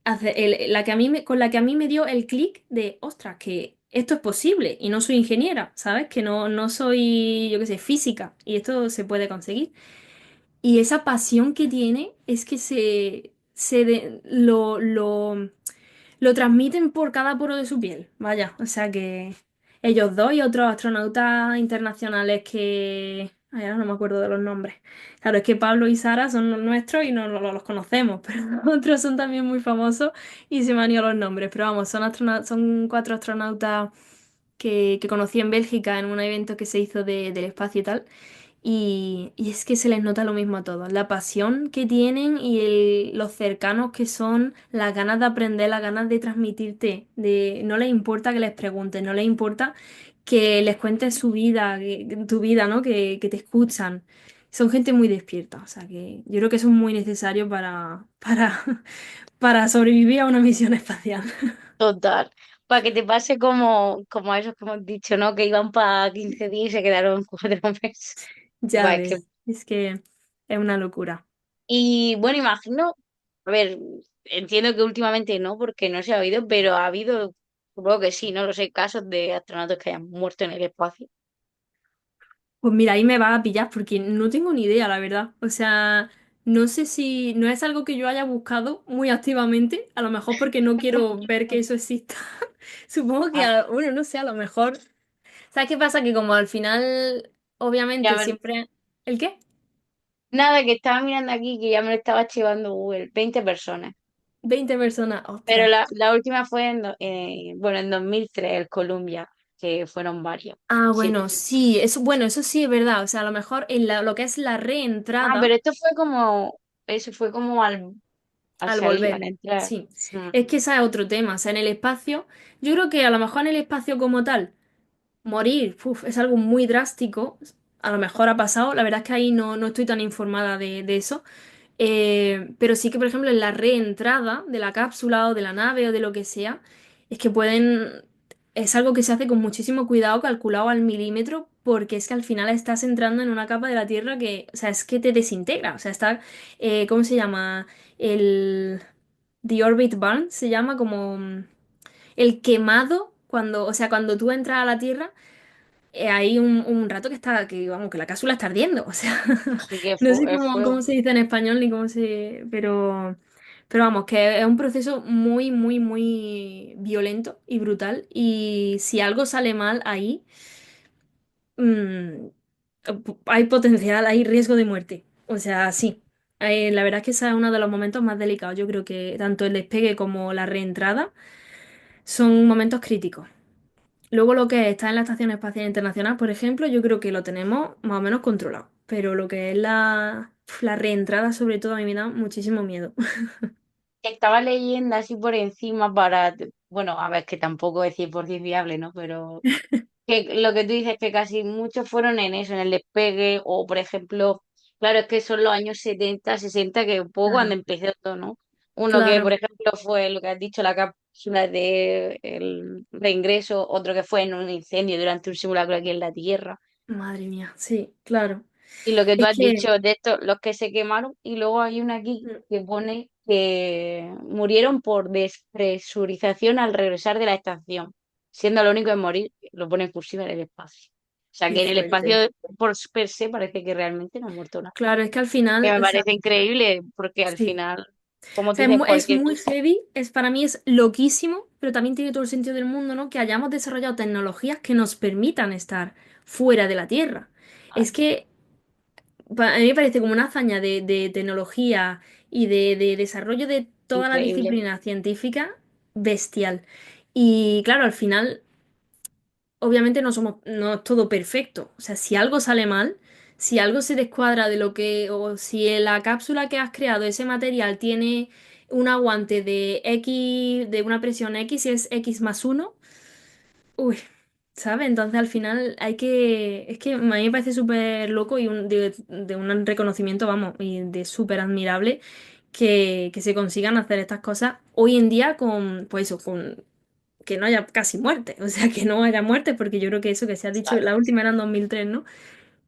la que a mí con la que a mí me dio el clic de, ostras, que esto es posible y no soy ingeniera, ¿sabes? Que no soy, yo qué sé, física y esto se puede conseguir. Y esa pasión que tiene es que lo transmiten por cada poro de su piel. Vaya, o sea que ellos dos y otros astronautas internacionales que... Ay, ahora no me acuerdo de los nombres. Claro, es que Pablo y Sara son los nuestros y no los conocemos, pero otros son también muy famosos y se me han ido los nombres. Pero vamos, son cuatro astronautas que conocí en Bélgica en un evento que se hizo del espacio y tal. Y es que se les nota lo mismo a todos, la pasión que tienen y los cercanos que son, las ganas de aprender, las ganas de transmitirte, no les importa que les preguntes, no les importa que les cuentes su vida, tu vida, ¿no? Que te escuchan. Son gente muy despierta, o sea que yo creo que eso es muy necesario para sobrevivir a una misión espacial. Total. Para que te pase como a esos que hemos dicho, ¿no? Que iban para 15 días y se quedaron 4 meses. Ya Buah, es que... ves, es que es una locura. Y bueno, imagino, a ver, entiendo que últimamente no, porque no se ha oído, pero ha habido, supongo que sí, no lo sé, casos de astronautas que hayan muerto en el espacio. Pues mira, ahí me va a pillar porque no tengo ni idea, la verdad. O sea, no sé si no es algo que yo haya buscado muy activamente, a lo mejor porque no quiero ver que eso exista. Supongo que, Ah, bueno, no sé, a lo mejor. ¿Sabes qué pasa? Que como al final, ya obviamente, ver, siempre... ¿El qué? nada, que estaba mirando aquí que ya me lo estaba archivando Google, 20 personas. 20 personas, Pero ostras. la última fue bueno, en 2003, el Columbia, que fueron varios. Ah, Sí. bueno, sí, eso sí es verdad. O sea, a lo mejor en lo que es la Ah, pero reentrada. esto fue como, eso fue como al Al salir, al volver, entrar. sí. Mm. Es que ese es otro tema. O sea, en el espacio, yo creo que a lo mejor en el espacio como tal. Morir, uf, es algo muy drástico. A lo mejor ha pasado. La verdad es que ahí no estoy tan informada de eso. Pero sí que, por ejemplo, en la reentrada de la cápsula o de la nave o de lo que sea, es que pueden... Es algo que se hace con muchísimo cuidado, calculado al milímetro, porque es que al final estás entrando en una capa de la Tierra que, o sea, es que te desintegra. O sea, está, ¿cómo se llama? El... The Orbit Burn se llama como el quemado, cuando, o sea, cuando tú entras a la Tierra hay un rato que está, que vamos, que la cápsula está ardiendo. O sea, Así que no sé es cómo fuego. se dice en español ni cómo se. Pero vamos, que es un proceso muy, muy, muy violento y brutal. Y si algo sale mal ahí, mm, hay potencial, hay riesgo de muerte. O sea, sí. La verdad es que ese es uno de los momentos más delicados. Yo creo que tanto el despegue como la reentrada son momentos críticos. Luego lo que está en la Estación Espacial Internacional, por ejemplo, yo creo que lo tenemos más o menos controlado. Pero lo que es la reentrada, sobre todo, a mí me da muchísimo miedo. Estaba leyendo así por encima para, bueno, a ver, que tampoco es 100% viable, ¿no? Pero que lo que tú dices que casi muchos fueron en eso, en el despegue, o por ejemplo, claro, es que son los años 70 60 que un poco cuando Claro, empezó todo, ¿no? Uno que, por claro. ejemplo, fue lo que has dicho, la cápsula de el reingreso, otro que fue en un incendio durante un simulacro aquí en la Tierra. Madre mía, sí, claro. Y lo que tú Es has que, dicho de estos, los que se quemaron, y luego hay una aquí mm, que pone que murieron por despresurización al regresar de la estación, siendo lo único en morir, lo pone en cursiva en el espacio. O sea qué que en el espacio fuerte. por per se parece que realmente no ha muerto nada. Claro, es que al Que final, me o sea, parece increíble, porque al sí. final, como O tú sea, dices, es cualquier muy cosa. heavy, para mí es loquísimo, pero también tiene todo el sentido del mundo, ¿no? Que hayamos desarrollado tecnologías que nos permitan estar fuera de la Tierra. Es que a mí me parece como una hazaña de tecnología y de desarrollo de toda la Increíble. disciplina científica bestial. Y claro, al final, obviamente no es todo perfecto. O sea, si algo sale mal, si algo se descuadra de lo que, o si en la cápsula que has creado, ese material tiene un aguante de X, de una presión X, y es X+1. Uy, ¿sabes? Entonces al final hay que... Es que a mí me parece súper loco y de un reconocimiento, vamos, y de súper admirable que se consigan hacer estas cosas hoy en día con, pues eso, con que no haya casi muerte. O sea, que no haya muerte, porque yo creo que eso que se ha dicho, la última era en 2003, ¿no?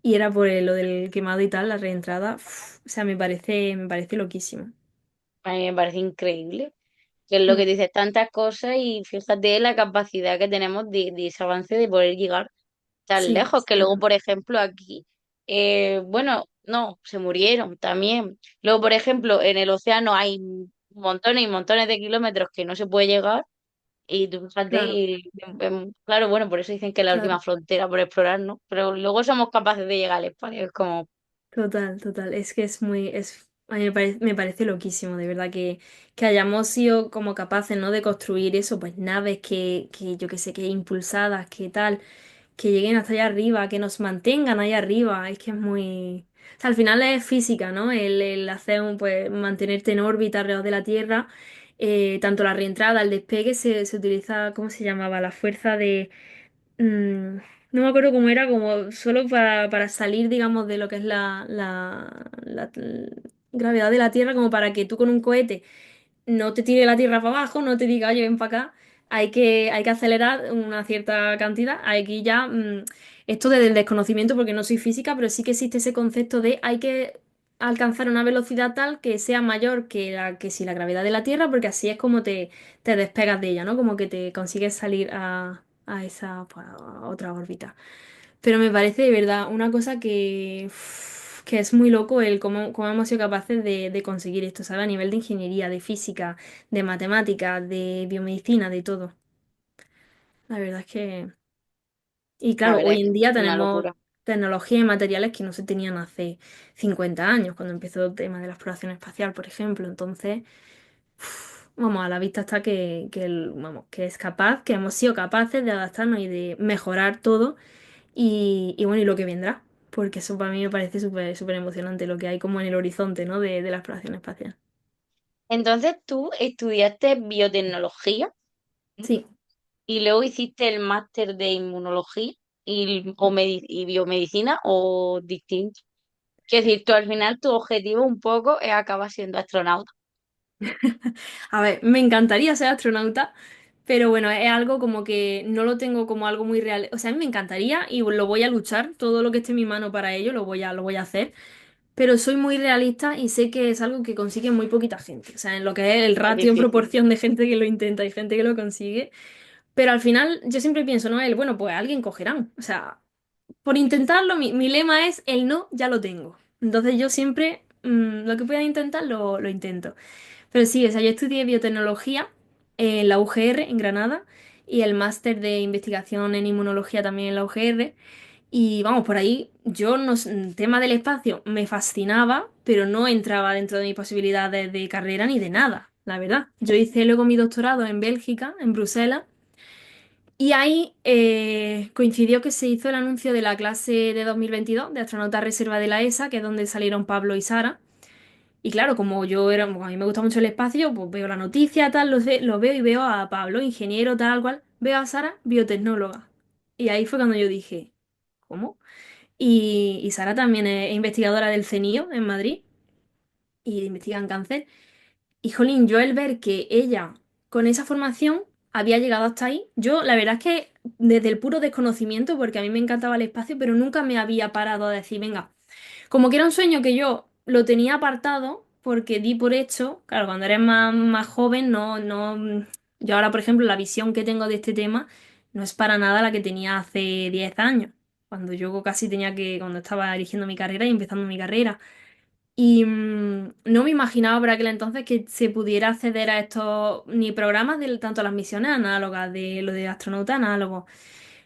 Y era por lo del quemado y tal, la reentrada. O sea, me parece loquísimo. A mí me parece increíble. Que es lo que Mm, dices, tantas cosas y fíjate la capacidad que tenemos de ese avance de poder llegar tan sí, lejos, que luego, claro, por ejemplo, aquí, bueno, no, se murieron también. Luego, por ejemplo, en el océano hay montones y montones de kilómetros que no se puede llegar y tú fíjate, claro, claro, bueno, por eso dicen que es la última claro. frontera por explorar, ¿no? Pero luego somos capaces de llegar al espacio, es como, Total, total. Es que es a mí me parece loquísimo, de verdad, que hayamos sido como capaces, ¿no? De construir eso, pues naves que yo que sé, que impulsadas, que tal, que lleguen hasta allá arriba, que nos mantengan ahí arriba. Es que es muy... O sea, al final es física, ¿no? El hacer pues, mantenerte en órbita alrededor de la Tierra. Tanto la reentrada, el despegue, se utiliza, ¿cómo se llamaba? La fuerza de Mm, no me acuerdo cómo era, como solo para salir, digamos, de lo que es la gravedad de la Tierra, como para que tú con un cohete no te tire la Tierra para abajo, no te diga, oye, ven para acá, hay que acelerar una cierta cantidad. Aquí ya, esto desde el desconocimiento, porque no soy física, pero sí que existe ese concepto de hay que alcanzar una velocidad tal que sea mayor que si la gravedad de la Tierra, porque así es como te despegas de ella, ¿no? Como que te consigues salir a esa, pues, a otra órbita. Pero me parece de verdad una cosa que es muy loco el cómo hemos sido capaces de conseguir esto, ¿sabes? A nivel de ingeniería, de física, de matemáticas, de biomedicina, de todo. La verdad es que... Y la claro, verdad hoy es que en es día una tenemos locura. tecnología y materiales que no se tenían hace 50 años, cuando empezó el tema de la exploración espacial, por ejemplo. Entonces, vamos, a la vista está vamos, que es capaz, que hemos sido capaces de adaptarnos y de mejorar todo. Y bueno, y lo que vendrá, porque eso para mí me parece súper súper emocionante, lo que hay como en el horizonte, ¿no? De la exploración espacial. Entonces tú estudiaste biotecnología Sí, y luego hiciste el máster de inmunología. y biomedicina o distinto. Quiero decir, tú al final tu objetivo un poco es acabar siendo astronauta. A ver, me encantaría ser astronauta, pero bueno, es algo como que no lo tengo como algo muy real. O sea, a mí me encantaría y lo voy a luchar, todo lo que esté en mi mano para ello lo voy a hacer, pero soy muy realista y sé que es algo que consigue muy poquita gente. O sea, en lo que es el Es ratio en difícil. proporción de gente que lo intenta y gente que lo consigue. Pero al final yo siempre pienso, ¿no? Bueno, pues alguien cogerán. O sea, por intentarlo, mi lema es el no, ya lo tengo. Entonces yo siempre lo que pueda intentar lo intento. Pero sí, o sea, yo estudié biotecnología en la UGR en Granada y el máster de investigación en inmunología también en la UGR. Y vamos, por ahí yo no, el tema del espacio me fascinaba, pero no entraba dentro de mis posibilidades de carrera ni de nada, la verdad. Yo hice luego mi doctorado en Bélgica, en Bruselas, y ahí coincidió que se hizo el anuncio de la clase de 2022 de astronauta reserva de la ESA, que es donde salieron Pablo y Sara. Y claro, como yo era, bueno, a mí me gusta mucho el espacio, pues veo la noticia, tal, lo veo y veo a Pablo, ingeniero, tal cual, veo a Sara, biotecnóloga. Y ahí fue cuando yo dije, ¿cómo? Y Sara también es investigadora del CENIO en Madrid y investiga en cáncer. Y jolín, yo el ver que ella con esa formación había llegado hasta ahí, yo la verdad es que desde el puro desconocimiento, porque a mí me encantaba el espacio, pero nunca me había parado a decir, venga, como que era un sueño que yo lo tenía apartado porque di por hecho, claro, cuando eres más joven, yo ahora, por ejemplo, la visión que tengo de este tema no es para nada la que tenía hace 10 años, cuando yo casi cuando estaba eligiendo mi carrera y empezando mi carrera. Y no me imaginaba por aquel entonces que se pudiera acceder a estos ni programas de tanto las misiones análogas, de lo de astronauta análogo,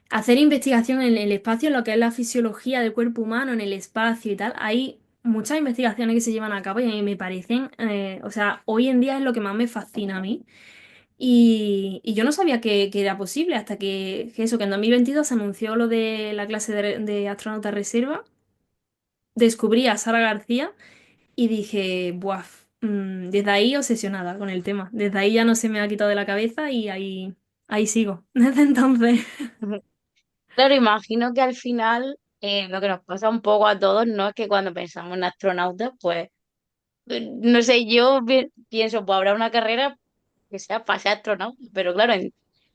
hacer investigación en el espacio, en lo que es la fisiología del cuerpo humano, en el espacio y tal. Hay muchas investigaciones que se llevan a cabo y a mí me parecen, o sea, hoy en día es lo que más me fascina a mí. Y yo no sabía que era posible hasta que en 2022 se anunció lo de la clase de astronauta reserva, descubrí a Sara García y dije, buah, desde ahí obsesionada con el tema. Desde ahí ya no se me ha quitado de la cabeza y ahí sigo. Desde entonces. Claro, imagino que al final lo que nos pasa un poco a todos, ¿no? Es que cuando pensamos en astronautas, pues, no sé, yo pienso, pues habrá una carrera que sea para ser astronauta, pero claro,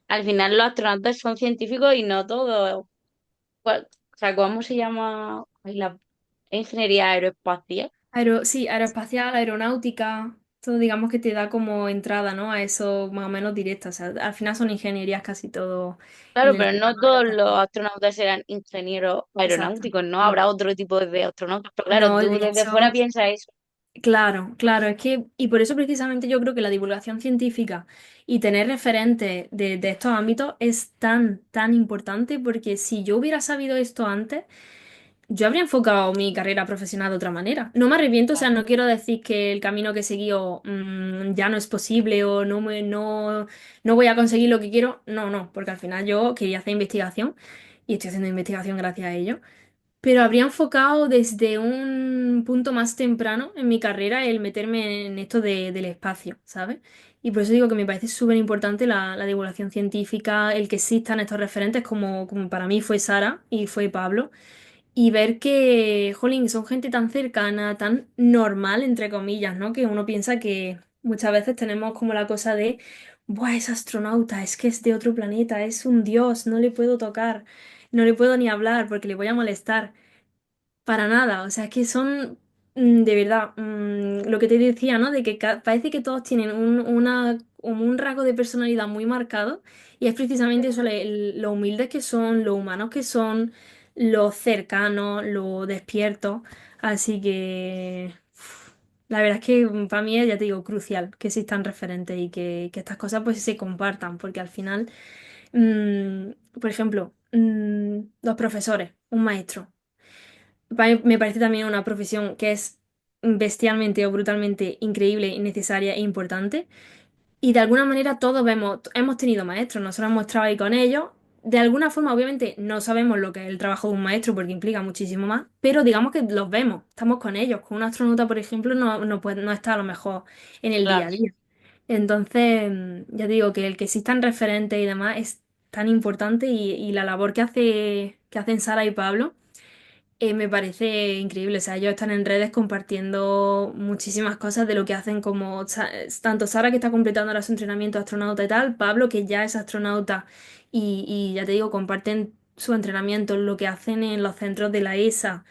al final los astronautas son científicos y no todos. O sea, ¿cómo se llama? Ay, la ingeniería aeroespacial. Sí, aeroespacial, aeronáutica, todo digamos que te da como entrada, ¿no? A eso más o menos directa. O sea, al final son ingenierías casi todo en Claro, el pero tema, no ¿no? todos los Aeroespacial. astronautas serán ingenieros Exacto. aeronáuticos, ¿no? No. Habrá otro tipo de astronautas, pero claro, No, tú de desde fuera hecho, piensas eso. claro, claro, es que, y por eso precisamente yo creo que la divulgación científica y tener referentes de estos ámbitos es tan, tan importante, porque si yo hubiera sabido esto antes, yo habría enfocado mi carrera profesional de otra manera. No me arrepiento, o sea, no quiero decir que el camino que he seguido ya no es posible o no voy a conseguir lo que quiero. No, no, porque al final yo quería hacer investigación y estoy haciendo investigación gracias a ello. Pero habría enfocado desde un punto más temprano en mi carrera el meterme en esto del espacio, ¿sabes? Y por eso digo que me parece súper importante la divulgación científica, el que existan estos referentes como para mí fue Sara y fue Pablo y ver que, jolín, son gente tan cercana, tan normal, entre comillas, ¿no? Que uno piensa que muchas veces tenemos como la cosa de, buah, es astronauta, es que es de otro planeta, es un dios, no le puedo tocar, no le puedo ni hablar porque le voy a molestar. Para nada, o sea, es que son, de verdad, lo que te decía, ¿no? De que parece que todos tienen como un rasgo de personalidad muy marcado y es precisamente eso, lo humildes que son, lo humanos que son, lo cercanos, lo despiertos. Así que la verdad es que para mí es, ya te digo, crucial que existan referentes y que estas cosas pues se compartan, porque al final, por ejemplo, los profesores, un maestro. Me parece también una profesión que es bestialmente o brutalmente increíble, y necesaria e importante. Y de alguna manera todos hemos tenido maestros, nosotros hemos trabajado ahí con ellos. De alguna forma, obviamente, no sabemos lo que es el trabajo de un maestro porque implica muchísimo más, pero digamos que los vemos, estamos con ellos. Con un astronauta, por ejemplo, no está a lo mejor en el día Claro. a día. Entonces, ya digo que el que existan referentes y demás es tan importante y la labor que hace que hacen Sara y Pablo. Me parece increíble, o sea, ellos están en redes compartiendo muchísimas cosas de lo que hacen como tanto Sara que está completando ahora su entrenamiento de astronauta y tal, Pablo que ya es astronauta y ya te digo, comparten su entrenamiento, lo que hacen en los centros de la ESA.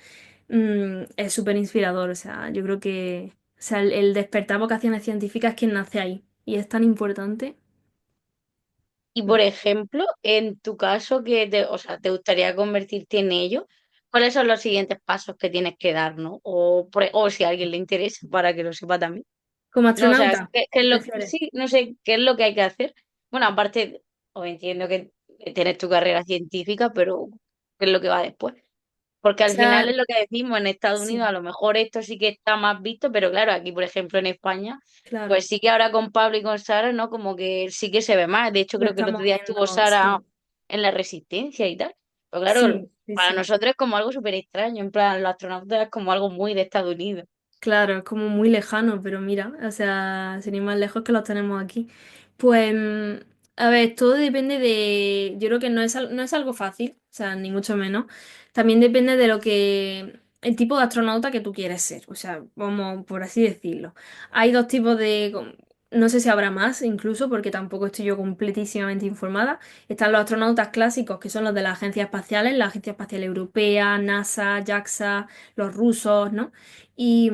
Es súper inspirador, o sea, yo creo que, o sea, el despertar vocaciones científicas es quien nace ahí y es tan importante. Y Mm. por ejemplo, en tu caso, o sea, te gustaría convertirte en ello, ¿cuáles son los siguientes pasos que tienes que dar, ¿no? O si a alguien le interesa para que lo sepa también. Como No, o sea, astronauta, qué es ¿te lo, refieres? sí, no sé, qué es lo que hay que hacer. Bueno, aparte, o entiendo que tienes tu carrera científica, pero ¿qué es lo que va después? Porque O al final sea, es lo que decimos, en Estados Unidos sí, a lo mejor esto sí que está más visto, pero claro, aquí por ejemplo en España, claro, pues sí que ahora con Pablo y con Sara, ¿no? Como que sí que se ve más. De hecho, lo creo que el estamos otro día estuvo viendo, Sara sí, en la Resistencia y tal. Pero claro, sí, sí, para sí. nosotros es como algo súper extraño, en plan, los astronautas es como algo muy de Estados Unidos. Claro, es como muy lejano, pero mira, o sea, sin ir más lejos que los tenemos aquí. Pues, a ver, todo depende de, yo creo que no es algo fácil, o sea, ni mucho menos. También depende de el tipo de astronauta que tú quieres ser, o sea, vamos, por así decirlo. Hay dos tipos no sé si habrá más incluso, porque tampoco estoy yo completísimamente informada. Están los astronautas clásicos, que son los de las agencias espaciales, la Agencia Espacial Europea, NASA, JAXA, los rusos, ¿no? Y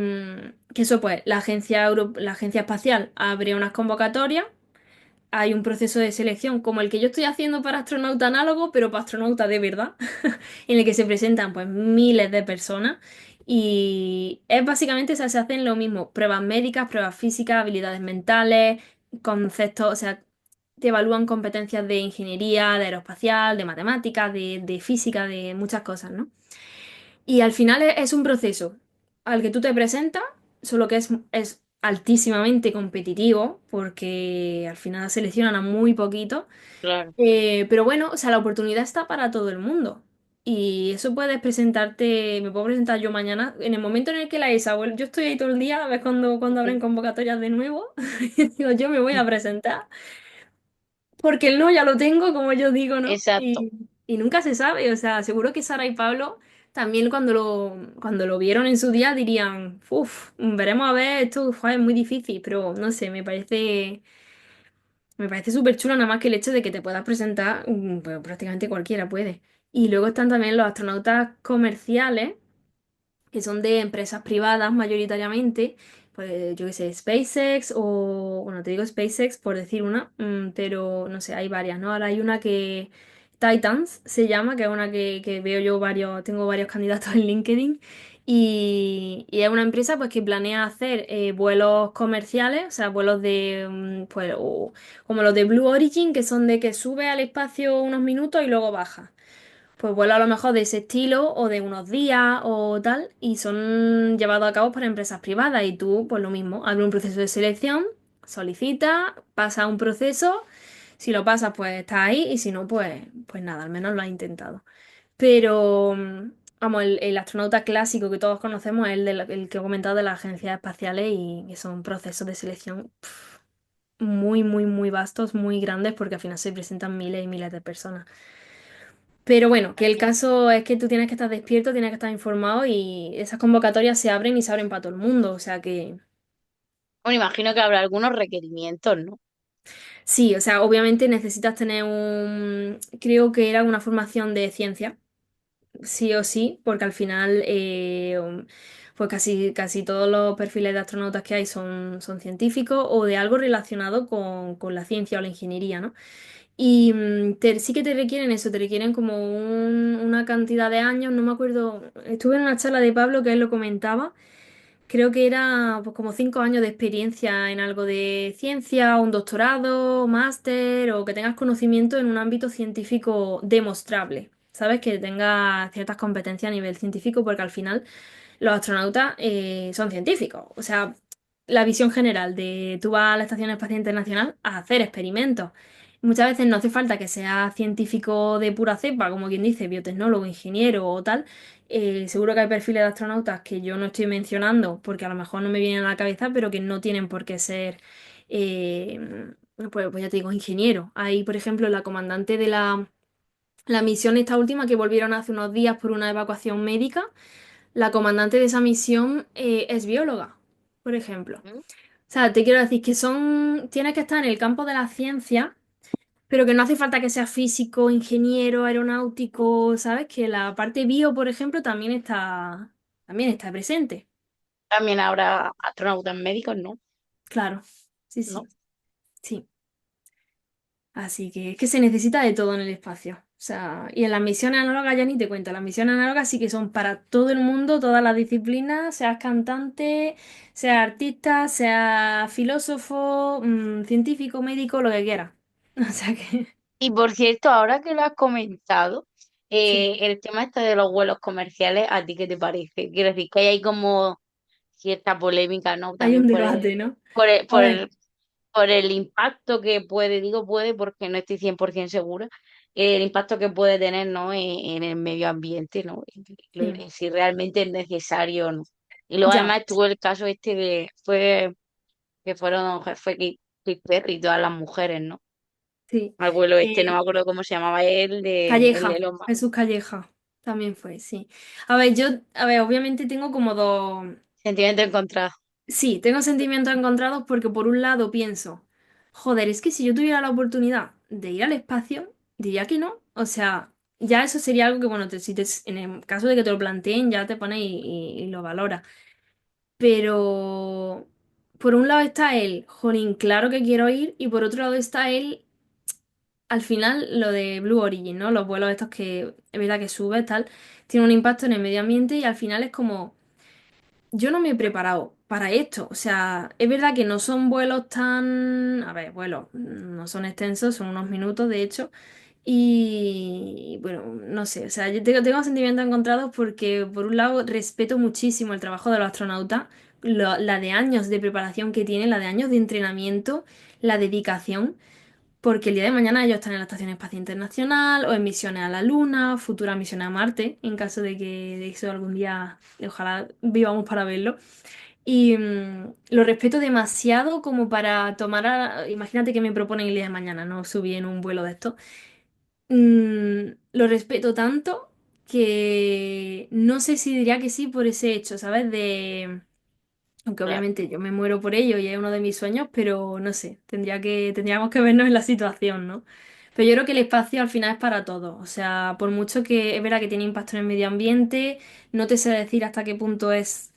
que eso pues, la agencia espacial abre unas convocatorias, hay un proceso de selección como el que yo estoy haciendo para astronauta análogo, pero para astronauta de verdad, en el que se presentan pues miles de personas y es básicamente, o sea, se hacen lo mismo, pruebas médicas, pruebas físicas, habilidades mentales, conceptos, o sea, te evalúan competencias de ingeniería, de aeroespacial, de matemáticas, de física, de muchas cosas, ¿no? Y al final es un proceso al que tú te presentas, solo que es altísimamente competitivo, porque al final seleccionan a muy poquito. Claro. Pero bueno, o sea, la oportunidad está para todo el mundo. Y eso puedes presentarte, me puedo presentar yo mañana, en el momento en el que la ESA, bueno, yo estoy ahí todo el día, a ver cuando abren convocatorias de nuevo, digo, yo me voy a presentar. Porque el no ya lo tengo, como yo digo, ¿no? Exacto. Y nunca se sabe, o sea, seguro que Sara y Pablo también cuando lo vieron en su día dirían, uff, veremos a ver, esto fue muy difícil, pero no sé, me parece súper chulo nada más que el hecho de que te puedas presentar, pues prácticamente cualquiera puede. Y luego están también los astronautas comerciales que son de empresas privadas mayoritariamente, pues yo qué sé, SpaceX o, bueno, te digo SpaceX por decir una, pero no sé, hay varias, ¿no? Ahora hay una que, Titans se llama, que es una que veo yo tengo varios candidatos en LinkedIn. Y es una empresa pues que planea hacer vuelos comerciales, o sea, vuelos pues, como los de Blue Origin, que son de que sube al espacio unos minutos y luego baja pues vuelos a lo mejor de ese estilo o de unos días o tal, y son llevados a cabo por empresas privadas y tú, pues lo mismo, abre un proceso de selección, solicita, pasa un proceso, si lo pasas pues estás ahí y si no pues nada, al menos lo has intentado. Pero, vamos, el astronauta clásico que todos conocemos es el que he comentado de las agencias espaciales y que son procesos de selección muy, muy, muy vastos, muy grandes porque al final se presentan miles y miles de personas. Pero bueno, que el caso es que tú tienes que estar despierto, tienes que estar informado y esas convocatorias se abren y se abren para todo el mundo. O sea que Bueno, imagino que habrá algunos requerimientos, ¿no? sí, o sea, obviamente necesitas tener creo que era una formación de ciencia, sí o sí, porque al final, pues casi todos los perfiles de astronautas que hay son científicos o de algo relacionado con la ciencia o la ingeniería, ¿no? Y sí que te requieren eso, te requieren como una cantidad de años, no me acuerdo, estuve en una charla de Pablo que él lo comentaba, creo que era pues como 5 años de experiencia en algo de ciencia, un doctorado, máster o que tengas conocimiento en un ámbito científico demostrable, ¿sabes? Que tengas ciertas competencias a nivel científico porque al final los astronautas son científicos. O sea, la visión general de tú vas a la Estación Espacial Internacional a hacer experimentos. Muchas veces no hace falta que sea científico de pura cepa, como quien dice, biotecnólogo, ingeniero o tal. Seguro que hay perfiles de astronautas que yo no estoy mencionando porque a lo mejor no me vienen a la cabeza, pero que no tienen por qué ser, pues ya te digo, ingeniero. Hay, por ejemplo, la comandante de la La misión esta última que volvieron hace unos días por una evacuación médica, la comandante de esa misión es bióloga, por ejemplo. ¿Mm? O sea, te quiero decir que tienes que estar en el campo de la ciencia, pero que no hace falta que seas físico, ingeniero, aeronáutico, ¿sabes? Que la parte bio, por ejemplo, también está presente. También habrá astronautas médicos, ¿no? Claro, sí, ¿No? sí, sí. Así que es que se necesita de todo en el espacio. O sea, y en las misiones análogas ya ni te cuento, las misiones análogas sí que son para todo el mundo, todas las disciplinas, seas cantante, seas artista, seas filósofo, científico, médico, lo que quieras. O sea que Y por cierto, ahora que lo has comentado, sí, el tema este de los vuelos comerciales, ¿a ti qué te parece? Quiero decir que hay como cierta polémica, ¿no? hay También un debate, ¿no? por el, A por ver, el, por el impacto que puede, digo puede porque no estoy 100% segura, el impacto que puede tener, ¿no? En el medio ambiente, ¿no? sí, Si realmente es necesario o no. Y luego ya, además estuvo el caso este fue Katy Perry y todas las mujeres, ¿no? sí. Al vuelo este, no Eh, me acuerdo cómo se llamaba él, el de Calleja, Elon Musk. Jesús Calleja, también fue, sí. A ver, obviamente tengo como dos. Sentimiento encontrado. Sí, tengo sentimientos encontrados porque por un lado pienso, joder, es que si yo tuviera la oportunidad de ir al espacio, diría que no. O sea, ya eso sería algo que, bueno, en el caso de que te lo planteen, ya te pones y lo valoras. Pero por un lado está él, jolín, claro que quiero ir, y por otro lado está él, al final, lo de Blue Origin, ¿no? Los vuelos estos que es verdad que sube, tal, tiene un impacto en el medio ambiente y al final es como yo no me he preparado para esto. O sea, es verdad que no son vuelos tan... A ver, vuelos no son extensos, son unos minutos de hecho. Y bueno, no sé, o sea, yo tengo sentimientos encontrados porque por un lado respeto muchísimo el trabajo de los astronautas, la de años de preparación que tienen, la de años de entrenamiento, la dedicación. Porque el día de mañana ellos están en la Estación Espacial Internacional o en misiones a la Luna, futuras misiones a Marte, en caso de que de eso algún día, ojalá vivamos para verlo. Y lo respeto demasiado como para imagínate que me proponen el día de mañana, no subí en un vuelo de esto. Lo respeto tanto que no sé si diría que sí por ese hecho, ¿sabes? Aunque Claro. obviamente yo me muero por ello y es uno de mis sueños, pero no sé, tendríamos que vernos en la situación, ¿no? Pero yo creo que el espacio al final es para todos. O sea, por mucho que es verdad que tiene impacto en el medio ambiente, no te sé decir hasta qué punto es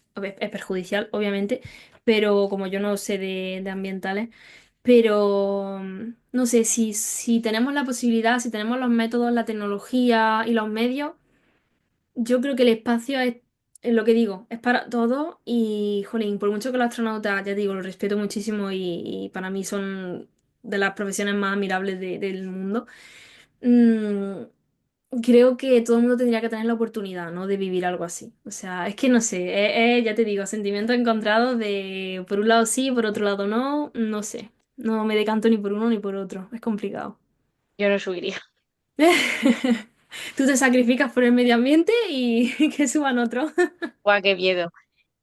perjudicial, obviamente, pero como yo no sé de ambientales, pero no sé, si tenemos la posibilidad, si tenemos los métodos, la tecnología y los medios. Yo creo que el espacio es lo que digo, es para todo y, jolín, por mucho que los astronautas, ya digo, los respeto muchísimo y para mí son de las profesiones más admirables del mundo, mm, creo que todo el mundo tendría que tener la oportunidad, ¿no? De vivir algo así. O sea, es que no sé, ya te digo, sentimientos encontrados de por un lado sí, por otro lado no, no sé. No me decanto ni por uno ni por otro, es complicado. Yo no subiría. Tú te sacrificas por el medio ambiente y que suban otro. Guau, qué miedo.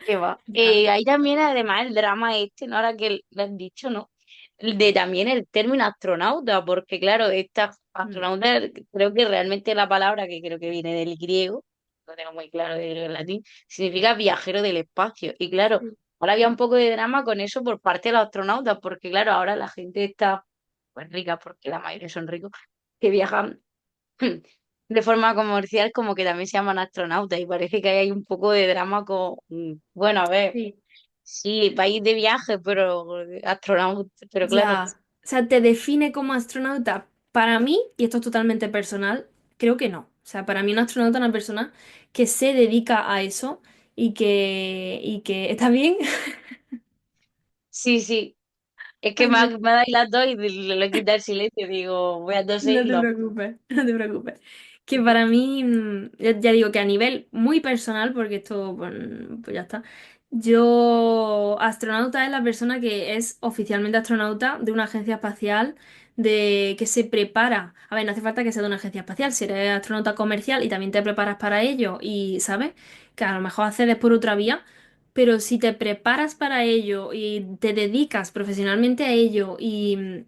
Qué va. Ya. Hay también además el drama este, ¿no? Ahora que lo has dicho, ¿no? El de también el término astronauta, porque claro, esta Mm. astronauta, creo que realmente la palabra, que creo que viene del griego, lo tengo muy claro del latín, significa viajero del espacio. Y claro, Sí. ahora había un poco de drama con eso por parte de los astronautas, porque claro, ahora la gente está pues rica, porque la mayoría son ricos, que viajan de forma comercial como que también se llaman astronautas y parece que hay un poco de drama con, bueno, a ver, Sí. sí, país de viaje, pero astronauta, pero claro, Ya. O sea, ¿te define como astronauta? Para mí, y esto es totalmente personal, creo que no. O sea, para mí un astronauta es una persona que se dedica a eso y que está bien. sí, sí, es que Ay, Dios. me dais las dos y le quita el silencio, digo, voy a toser No y te lo... preocupes, no te preocupes. Que para mí, ya digo que a nivel muy personal, porque esto, pues ya está. Astronauta es la persona que es oficialmente astronauta de una agencia espacial, de que se prepara. A ver, no hace falta que sea de una agencia espacial, si eres astronauta comercial y también te preparas para ello y, ¿sabes? Que a lo mejor accedes por otra vía, pero si te preparas para ello y te dedicas profesionalmente a ello y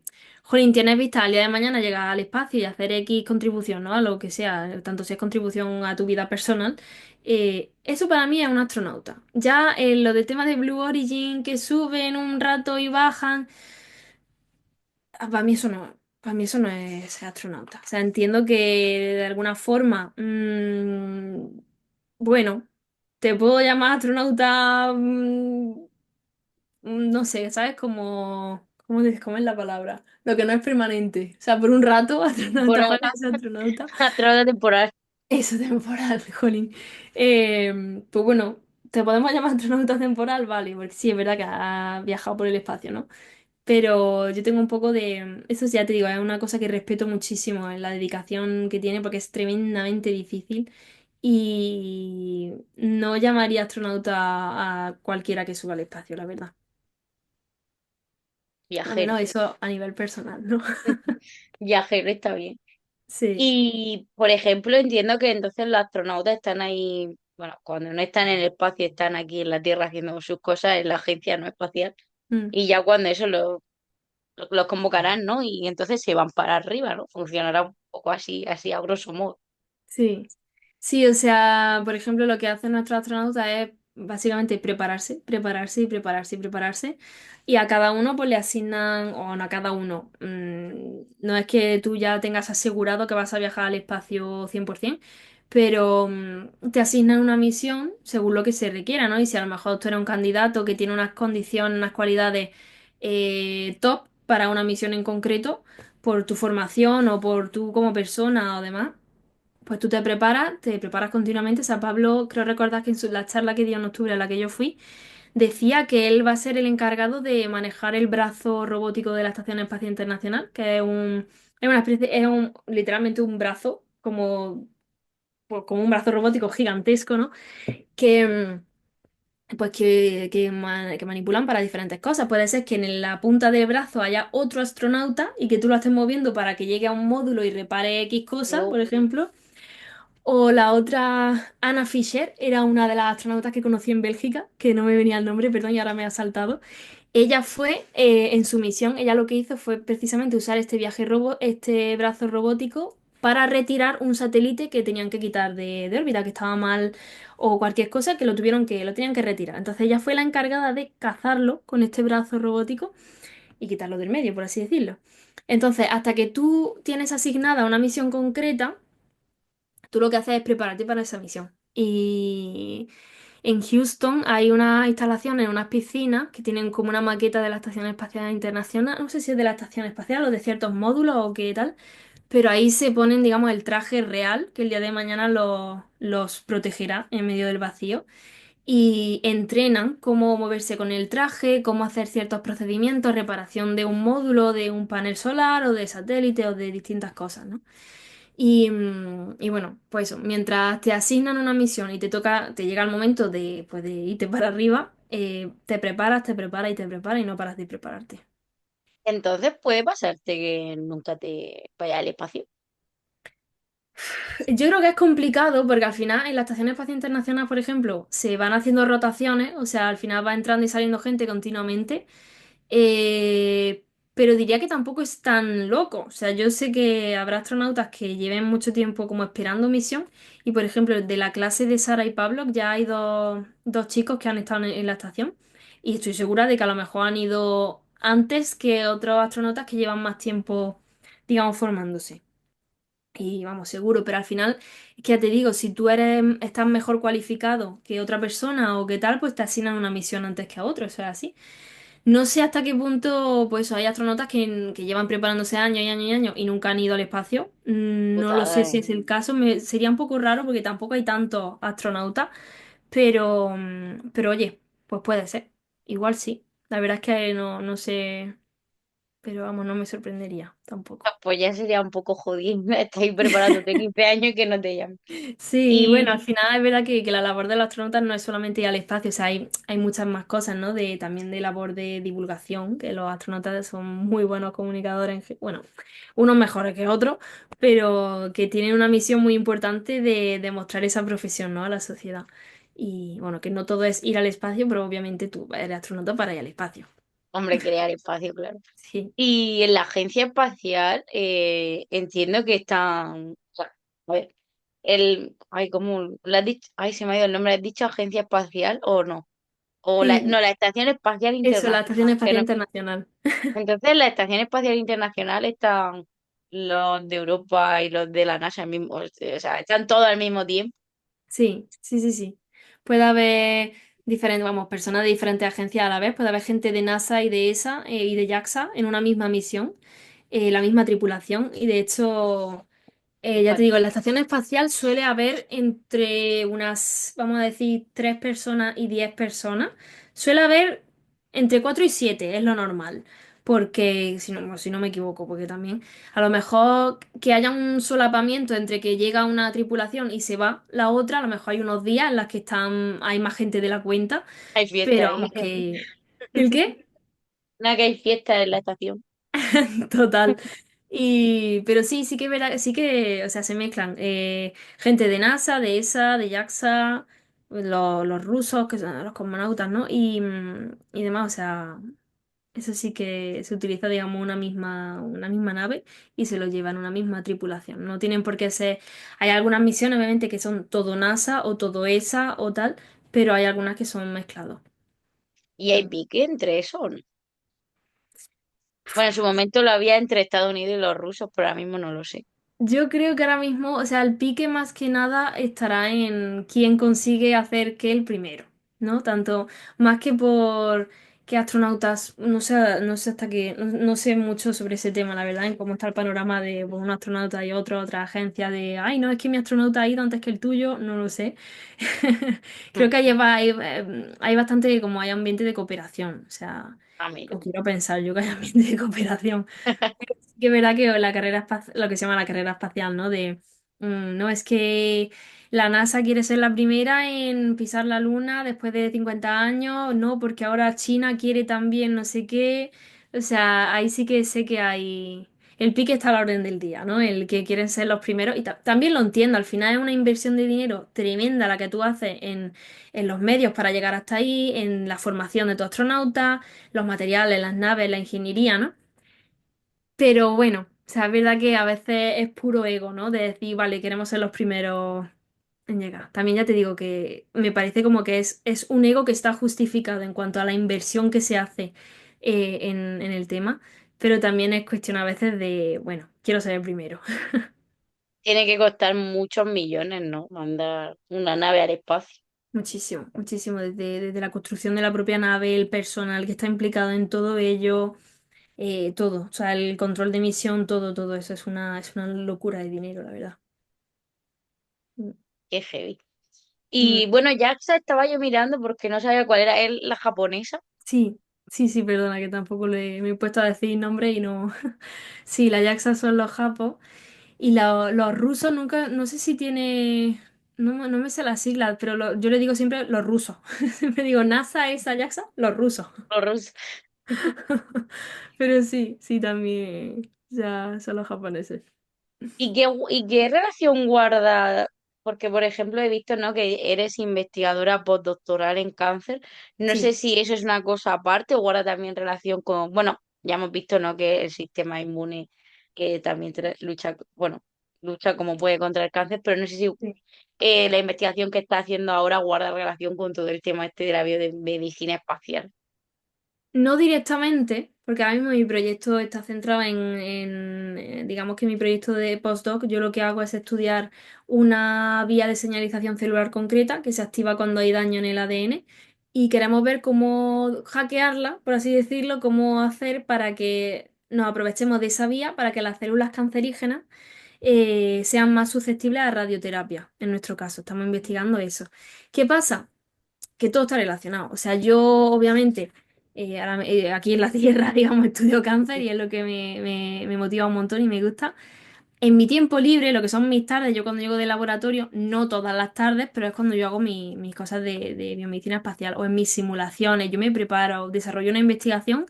Jolín, tienes vista al día de mañana llegar al espacio y hacer X contribución, ¿no? A lo que sea, tanto si es contribución a tu vida personal. Eso para mí es un astronauta. Ya lo del tema de Blue Origin, que suben un rato y bajan, para mí eso no es ser astronauta. O sea, entiendo que de alguna forma, bueno, te puedo llamar astronauta, no sé, ¿sabes? ¿Cómo es la palabra? Lo que no es permanente. O sea, por un rato, astronauta, Temporal, para ser astronauta. astronauta temporal. Eso, temporal, jolín. Pues bueno, te podemos llamar astronauta temporal, vale, porque sí, es verdad que has viajado por el espacio, ¿no? Pero yo tengo un poco de... Eso ya te digo, es una cosa que respeto muchísimo en la dedicación que tiene porque es tremendamente difícil y no llamaría astronauta a cualquiera que suba al espacio, la verdad. Al Viajero. menos eso a nivel personal, ¿no? Viajero está bien. Sí. Y, por ejemplo, entiendo que entonces los astronautas están ahí, bueno, cuando no están en el espacio, están aquí en la Tierra haciendo sus cosas en la agencia no espacial. Mm. Y ya cuando eso los convocarán, ¿no? Y entonces se van para arriba, ¿no? Funcionará un poco así, así a grosso modo. Sí, sí, o sea, por ejemplo, lo que hacen nuestros astronautas es básicamente prepararse, prepararse y prepararse y prepararse. Y a cada uno pues le asignan, o no a cada uno, no es que tú ya tengas asegurado que vas a viajar al espacio 100%, pero te asignan una misión según lo que se requiera, ¿no? Y si a lo mejor tú eres un candidato que tiene unas condiciones, unas cualidades top para una misión en concreto, por tu formación o por tú como persona o demás. Pues tú te preparas continuamente. O sea, Pablo, creo recordar que en la charla que dio en octubre a la que yo fui, decía que él va a ser el encargado de manejar el brazo robótico de la Estación Espacial Internacional, que es una especie, literalmente un brazo, como un brazo robótico gigantesco, ¿no? Que, que manipulan para diferentes cosas. Puede ser que en la punta del brazo haya otro astronauta y que tú lo estés moviendo para que llegue a un módulo y repare X cosas, Yo, por ejemplo. O la otra, Anna Fisher, era una de las astronautas que conocí en Bélgica, que no me venía el nombre, perdón, y ahora me ha saltado. Ella fue, en su misión, ella lo que hizo fue precisamente usar este brazo robótico para retirar un satélite que tenían que quitar de órbita, que estaba mal o cualquier cosa, que lo tenían que retirar. Entonces ella fue la encargada de cazarlo con este brazo robótico y quitarlo del medio, por así decirlo. Entonces, hasta que tú tienes asignada una misión concreta, tú lo que haces es prepararte para esa misión. Y en Houston hay unas instalaciones, unas piscinas que tienen como una maqueta de la Estación Espacial Internacional. No sé si es de la Estación Espacial o de ciertos módulos o qué tal. Pero ahí se ponen, digamos, el traje real que el día de mañana los protegerá en medio del vacío. Y entrenan cómo moverse con el traje, cómo hacer ciertos procedimientos, reparación de un módulo, de un panel solar o de satélite o de distintas cosas, ¿no? Y bueno, pues eso, mientras te asignan una misión y te toca, te llega el momento de, pues, de irte para arriba, te preparas, te preparas y te preparas y no paras de prepararte. entonces puede pasarte que nunca te vaya al espacio. Yo creo que es complicado porque al final en la Estación Espacial Internacional, por ejemplo, se van haciendo rotaciones, o sea, al final va entrando y saliendo gente continuamente. Eh, pero diría que tampoco es tan loco. O sea, yo sé que habrá astronautas que lleven mucho tiempo como esperando misión. Y por ejemplo, de la clase de Sara y Pablo ya hay dos chicos que han estado en la estación. Y estoy segura de que a lo mejor han ido antes que otros astronautas que llevan más tiempo, digamos, formándose. Y vamos, seguro, pero al final, es que ya te digo, si tú estás mejor cualificado que otra persona o qué tal, pues te asignan una misión antes que a otro, eso es así. No sé hasta qué punto, pues hay astronautas que llevan preparándose años y años y años y nunca han ido al espacio. No lo sé Putada, si es el caso. Sería un poco raro porque tampoco hay tantos astronautas, pero oye, pues puede ser. Igual sí. La verdad es que no sé, pero vamos, no me sorprendería tampoco. pues ya sería un poco jodido. Estáis preparándote 15 años y que no te llamen. Sí, bueno, al Y final es verdad que la labor de los astronautas no es solamente ir al espacio, o sea, hay muchas más cosas, ¿no? También de labor de divulgación, que los astronautas son muy buenos comunicadores, bueno, unos mejores que otros, pero que tienen una misión muy importante de demostrar esa profesión, ¿no? A la sociedad. Y bueno, que no todo es ir al espacio, pero obviamente tú eres astronauta para ir al espacio. Hombre, crear espacio, claro. Sí. Y en la agencia espacial entiendo que están, o sea, a ver, ay, ¿cómo lo has dicho? Ay, se me ha ido el nombre, ¿has dicho agencia espacial o no? Eh, No, la Estación Espacial Eso, la Internacional, Estación que Espacial no. Internacional. Entonces, la Estación Espacial Internacional están los de Europa y los de la NASA al mismo, o sea, están todos al mismo tiempo. Sí, sí, sí, sí. Puede haber diferentes, vamos, personas de diferentes agencias a la vez. Puede haber gente de NASA y de ESA y de JAXA en una misma misión, la misma tripulación. Y de hecho, ya te Vale. digo, en la estación espacial suele haber entre unas, vamos a decir, 3 personas y 10 personas. Suele haber entre 4 y 7, es lo normal. Porque, si no me equivoco, porque también a lo mejor que haya un solapamiento entre que llega una tripulación y se va la otra, a lo mejor hay unos días en los que hay más gente de la cuenta, Hay fiesta pero ahí. vamos que... ¿El qué? Nada, que hay fiesta en la estación. Total. Pero sí, sí que es verdad, sí que, o sea, se mezclan gente de NASA, de ESA, de JAXA, los rusos, que son los cosmonautas, ¿no? Y demás, o sea, eso sí que se utiliza, digamos, una misma nave y se lo llevan una misma tripulación. No tienen por qué ser, hay algunas misiones, obviamente, que son todo NASA o todo ESA o tal, pero hay algunas que son mezclados. ¿Y hay pique entre eso o no? Bueno, en su momento lo había entre Estados Unidos y los rusos, pero ahora mismo no lo sé. Yo creo que ahora mismo, o sea, el pique más que nada estará en quién consigue hacer qué el primero, ¿no? Tanto más que por qué astronautas, no sé hasta qué, no sé mucho sobre ese tema, la verdad, en cómo está el panorama de pues, un astronauta y otro, otra agencia de, ay, no, es que mi astronauta ha ido antes que el tuyo, no lo sé. Creo Mm. que hay bastante, como hay ambiente de cooperación, o sea, Ah, mira. o quiero pensar yo que hay ambiente de cooperación. Sí que es verdad que la carrera espacial, lo que se llama la carrera espacial, ¿no? No es que la NASA quiere ser la primera en pisar la Luna después de 50 años, no, porque ahora China quiere también no sé qué. O sea, ahí sí que sé que hay. El pique está a la orden del día, ¿no? El que quieren ser los primeros. Y también lo entiendo, al final es una inversión de dinero tremenda la que tú haces en los medios para llegar hasta ahí, en la formación de tu astronauta, los materiales, las naves, la ingeniería, ¿no? Pero bueno, o sea, es verdad que a veces es puro ego, ¿no? De decir, vale, queremos ser los primeros en llegar. También ya te digo que me parece como que es un ego que está justificado en cuanto a la inversión que se hace en el tema, pero también es cuestión a veces de, bueno, quiero ser el primero. Tiene que costar muchos millones, ¿no? Mandar una nave al espacio. Muchísimo, muchísimo, desde la construcción de la propia nave, el personal que está implicado en todo ello, todo, o sea, el control de misión, todo, todo eso es una locura de dinero, la verdad. Mm. Qué heavy. Mm. Y bueno, JAXA estaba yo mirando porque no sabía cuál era él, la japonesa. Sí, sí, sí, perdona, que tampoco me he puesto a decir nombre y no. Sí, la JAXA son los japos y los rusos nunca, no sé si tiene, no me sé las siglas, pero yo le digo siempre los rusos. Siempre digo NASA, esa JAXA, los rusos. Horroroso. Pero sí, sí, también, ya son los japoneses. ¿Y qué relación guarda? Porque, por ejemplo, he visto, ¿no? que eres investigadora postdoctoral en cáncer. No sé Sí, si eso es una cosa aparte o guarda también relación con, bueno, ya hemos visto, ¿no? que el sistema inmune que también lucha, bueno, lucha como puede contra el cáncer, pero no sé si sí. la investigación que está haciendo ahora guarda relación con todo el tema este de la biomedicina espacial. No directamente, porque ahora mismo mi proyecto está centrado digamos que mi proyecto de postdoc, yo lo que hago es estudiar una vía de señalización celular concreta que se activa cuando hay daño en el ADN y queremos ver cómo hackearla, por así decirlo, cómo hacer para que nos aprovechemos de esa vía para que las células cancerígenas sean más susceptibles a radioterapia. En nuestro caso, estamos investigando eso. ¿Qué pasa? Que todo está relacionado. O sea, yo obviamente aquí en la Tierra, digamos, estudio cáncer y es lo que me motiva un montón y me gusta. En mi tiempo libre, lo que son mis tardes, yo cuando llego del laboratorio, no todas las tardes, pero es cuando yo hago mis cosas de biomedicina espacial o en mis simulaciones, yo me preparo, desarrollo una investigación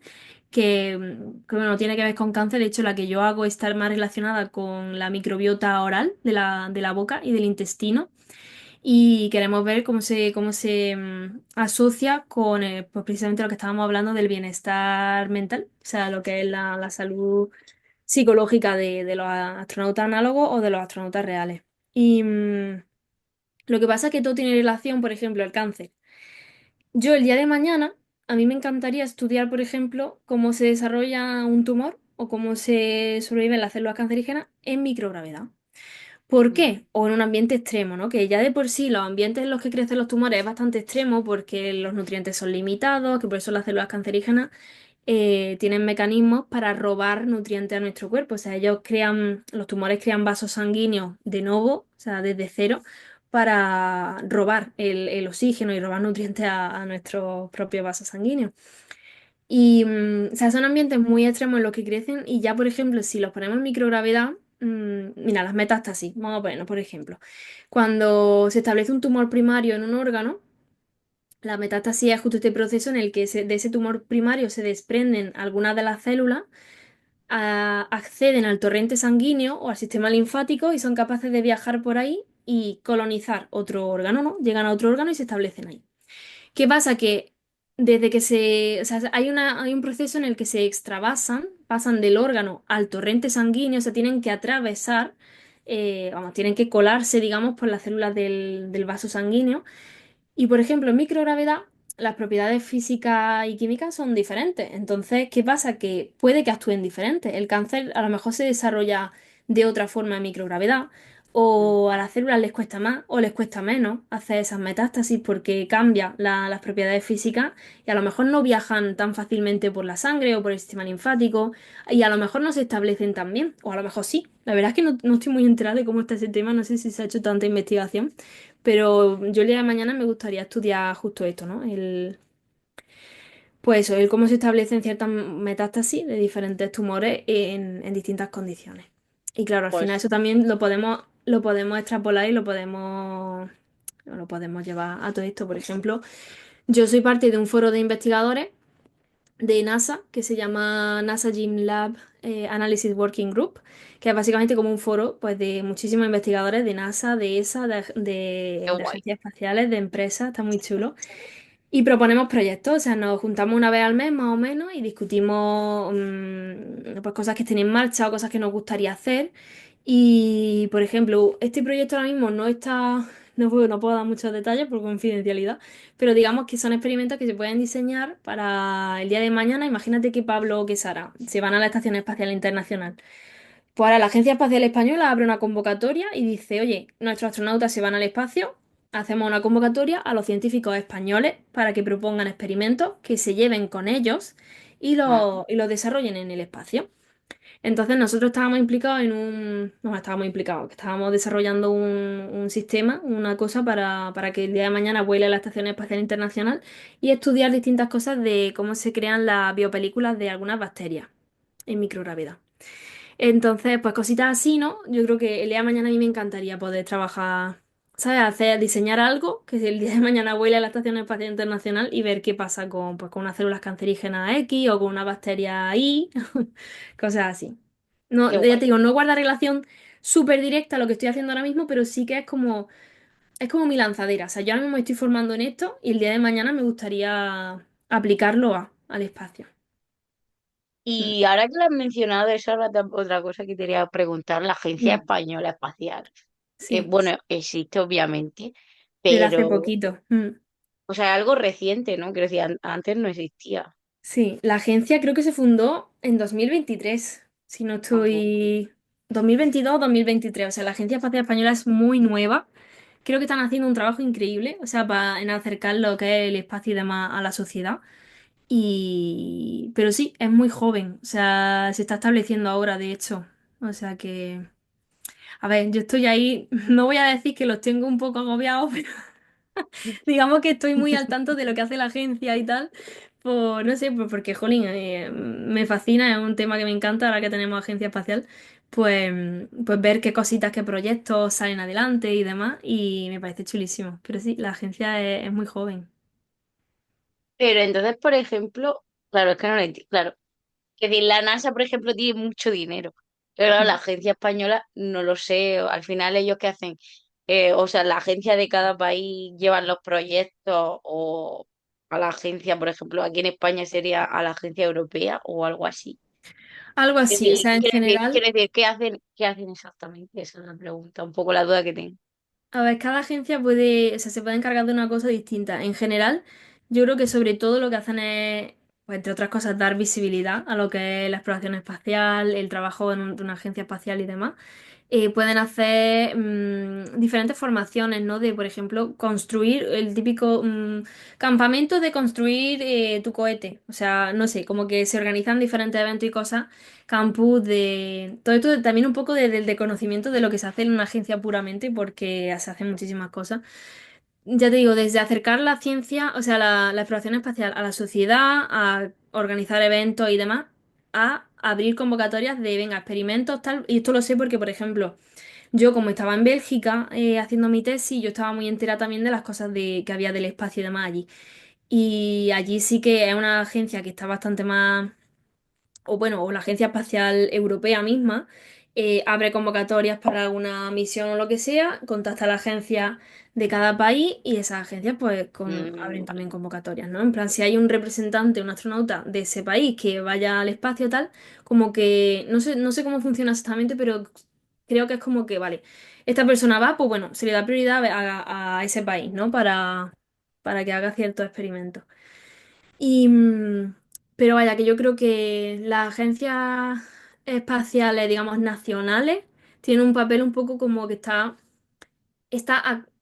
bueno, tiene que ver con cáncer. De hecho, la que yo hago está más relacionada con la microbiota oral de la boca y del intestino. y queremos ver cómo se asocia con pues precisamente lo que estábamos hablando del bienestar mental, o sea, lo que es la salud psicológica de los astronautas análogos o de los astronautas reales. Y lo que pasa es que todo tiene relación, por ejemplo, el cáncer. Yo el día de mañana, a mí me encantaría estudiar, por ejemplo, cómo se desarrolla un tumor o cómo se sobreviven las células cancerígenas en microgravedad. ¿Por Mm. qué? O en un ambiente extremo, ¿no? Que ya de por sí los ambientes en los que crecen los tumores es bastante extremo porque los nutrientes son limitados, que por eso las células cancerígenas tienen mecanismos para robar nutrientes a nuestro cuerpo. O sea, los tumores crean vasos sanguíneos de nuevo, o sea, desde cero, para robar el oxígeno y robar nutrientes a nuestros propios vasos sanguíneos. Y, o sea, son ambientes muy extremos en los que crecen y ya, por ejemplo, si los ponemos en microgravedad, mira, las metástasis, vamos a ponernos, por ejemplo, cuando se establece un tumor primario en un órgano, la metástasis es justo este proceso en el que de ese tumor primario se desprenden algunas de las células, acceden al torrente sanguíneo o al sistema linfático y son capaces de viajar por ahí y colonizar otro órgano, ¿no? Llegan a otro órgano y se establecen ahí. ¿Qué pasa? Que desde que o sea, hay un proceso en el que se extravasan, pasan del órgano al torrente sanguíneo, o sea, tienen que atravesar, vamos, tienen que colarse, digamos, por las células del vaso sanguíneo y por ejemplo, en microgravedad, las propiedades físicas y químicas son diferentes. Entonces, ¿qué pasa? Que puede que actúen diferentes. El cáncer a lo mejor se desarrolla de otra forma en microgravedad, Mm. o a las células les cuesta más o les cuesta menos hacer esas metástasis porque cambia las propiedades físicas y a lo mejor no viajan tan fácilmente por la sangre o por el sistema linfático y a lo mejor no se establecen tan bien, o a lo mejor sí. La verdad es que no estoy muy enterada de cómo está ese tema, no sé si se ha hecho tanta investigación. Pero yo el día de mañana me gustaría estudiar justo esto, ¿no? Pues eso, el cómo se establecen ciertas metástasis de diferentes tumores en distintas condiciones. Y claro, al final Pues eso también lo podemos extrapolar y lo podemos llevar a todo esto. Por ejemplo, yo soy parte de un foro de investigadores de NASA que se llama NASA Gym Lab Analysis Working Group, que es básicamente como un foro pues, de muchísimos investigadores de NASA, de ESA, qué de guay. agencias espaciales, de empresas, está muy chulo. Y proponemos proyectos, o sea, nos juntamos una vez al mes más o menos y discutimos pues, cosas que estén en marcha o cosas que nos gustaría hacer. Y, por ejemplo, este proyecto ahora mismo no puedo dar muchos detalles por confidencialidad, pero digamos que son experimentos que se pueden diseñar para el día de mañana. Imagínate que Pablo o que Sara se van a la Estación Espacial Internacional. Pues ahora la Agencia Espacial Española abre una convocatoria y dice, oye, nuestros astronautas se van al espacio, hacemos una convocatoria a los científicos españoles para que propongan experimentos que se lleven con ellos y Ah. los desarrollen en el espacio. Entonces nosotros estábamos implicados no, estábamos implicados, que estábamos desarrollando un sistema, una cosa para que el día de mañana vuele a la Estación Espacial Internacional y estudiar distintas cosas de cómo se crean las biopelículas de algunas bacterias en microgravedad. Entonces, pues cositas así, ¿no? Yo creo que el día de mañana a mí me encantaría poder trabajar, ¿sabes? Diseñar algo que el día de mañana vuele a la Estación Espacial Internacional y ver qué pasa con unas células cancerígenas X o con una bacteria Y, cosas así. No, Qué ya guay. te digo, no guarda relación súper directa a lo que estoy haciendo ahora mismo, pero sí que es como mi lanzadera. O sea, yo ahora mismo me estoy formando en esto y el día de mañana me gustaría aplicarlo al espacio. Mm, Y ahora que lo has mencionado, eso era otra cosa que te quería preguntar. La Agencia mm, Española Espacial, sí, bueno, existe obviamente, desde hace pero, poquito. Mm. o sea, algo reciente, ¿no? Quiero decir, antes no existía. Sí, la agencia creo que se fundó en 2023, si no Ajá. estoy... 2022 o 2023, o sea, la Agencia Espacial Española es muy nueva. Creo que están haciendo un trabajo increíble, o sea, en acercar lo que es el espacio y demás a la sociedad. Pero sí, es muy joven, o sea, se está estableciendo ahora, de hecho. O sea que, a ver, yo estoy ahí, no voy a decir que los tengo un poco agobiados, digamos que estoy muy al tanto de lo que hace la agencia y tal, no sé, pues porque, jolín, me fascina, es un tema que me encanta ahora que tenemos agencia espacial, pues ver qué cositas, qué proyectos salen adelante y demás, y me parece chulísimo. Pero sí, la agencia es muy joven. Pero entonces, por ejemplo, claro, es que no lo entiendo. Claro, que decir, la NASA, por ejemplo, tiene mucho dinero. Pero claro, la Mm. Agencia Española no lo sé. Al final, ellos qué hacen. O sea, la agencia de cada país llevan los proyectos o a la agencia, por ejemplo, aquí en España sería a la agencia europea o algo así. Algo Quiero así, o decir, sea, en general. qué hacen exactamente? Esa es la pregunta, un poco la duda que tengo. A ver, cada agencia puede, o sea, se puede encargar de una cosa distinta. En general, yo creo que sobre todo lo que hacen es, pues, entre otras cosas, dar visibilidad a lo que es la exploración espacial, el trabajo en de una agencia espacial y demás. Pueden hacer diferentes formaciones, ¿no? De, por ejemplo, construir el típico campamento de construir tu cohete. O sea, no sé, como que se organizan diferentes eventos y cosas, campus de... Todo esto también un poco de conocimiento de lo que se hace en una agencia puramente, porque se hacen muchísimas cosas. Ya te digo, desde acercar la ciencia, o sea, la exploración espacial a la sociedad, a organizar eventos y demás, a abrir convocatorias de, venga, experimentos, tal. Y esto lo sé porque, por ejemplo, yo como estaba en Bélgica haciendo mi tesis, yo estaba muy entera también de las cosas que había del espacio y demás allí. Y allí sí que es una agencia que está bastante más o bueno, o la Agencia Espacial Europea misma, abre convocatorias para alguna misión o lo que sea, contacta a la agencia de cada país y esas agencias pues abren Vale. también convocatorias, ¿no? En plan, si hay un representante, un astronauta de ese país que vaya al espacio tal, como que, no sé cómo funciona exactamente, pero creo que es como que, vale, esta persona va, pues bueno, se le da prioridad a ese país, ¿no? Para que haga ciertos experimentos. Y, pero vaya, que yo creo que las agencias espaciales, digamos, nacionales, tienen un papel un poco como que está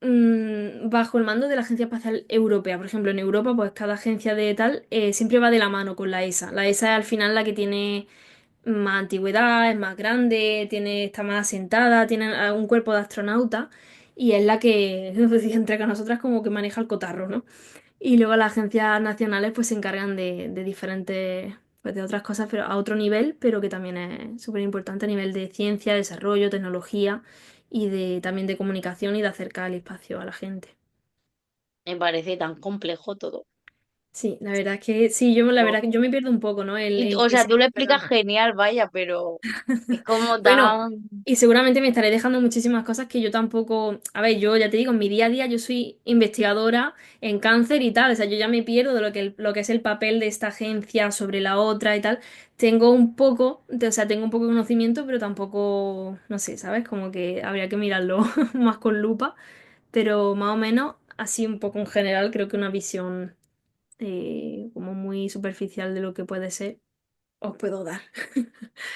bajo el mando de la Agencia Espacial Europea. Por ejemplo, en Europa, pues cada agencia de tal siempre va de la mano con la ESA. La ESA es al final la que tiene más antigüedad, es más grande, está más asentada, tiene un cuerpo de astronauta y es la que, entre nosotras, como que maneja el cotarro, ¿no? Y luego las agencias nacionales pues se encargan de diferentes, pues de otras cosas, pero a otro nivel, pero que también es súper importante a nivel de ciencia, desarrollo, tecnología y también de comunicación y de acercar el espacio a la gente. Me parece tan complejo todo. Sí, la verdad es que sí, la verdad que yo me pierdo un poco, ¿no? En O qué sea, se... tú lo explicas genial, vaya, pero es como Bueno, tan... y seguramente me estaré dejando muchísimas cosas que yo tampoco, a ver, yo ya te digo, en mi día a día yo soy investigadora en cáncer y tal, o sea, yo ya me pierdo de lo que es el papel de esta agencia sobre la otra y tal. Tengo un poco, o sea, tengo un poco de conocimiento, pero tampoco, no sé, ¿sabes? Como que habría que mirarlo más con lupa, pero más o menos, así un poco en general, creo que una visión como muy superficial de lo que puede ser, os puedo dar.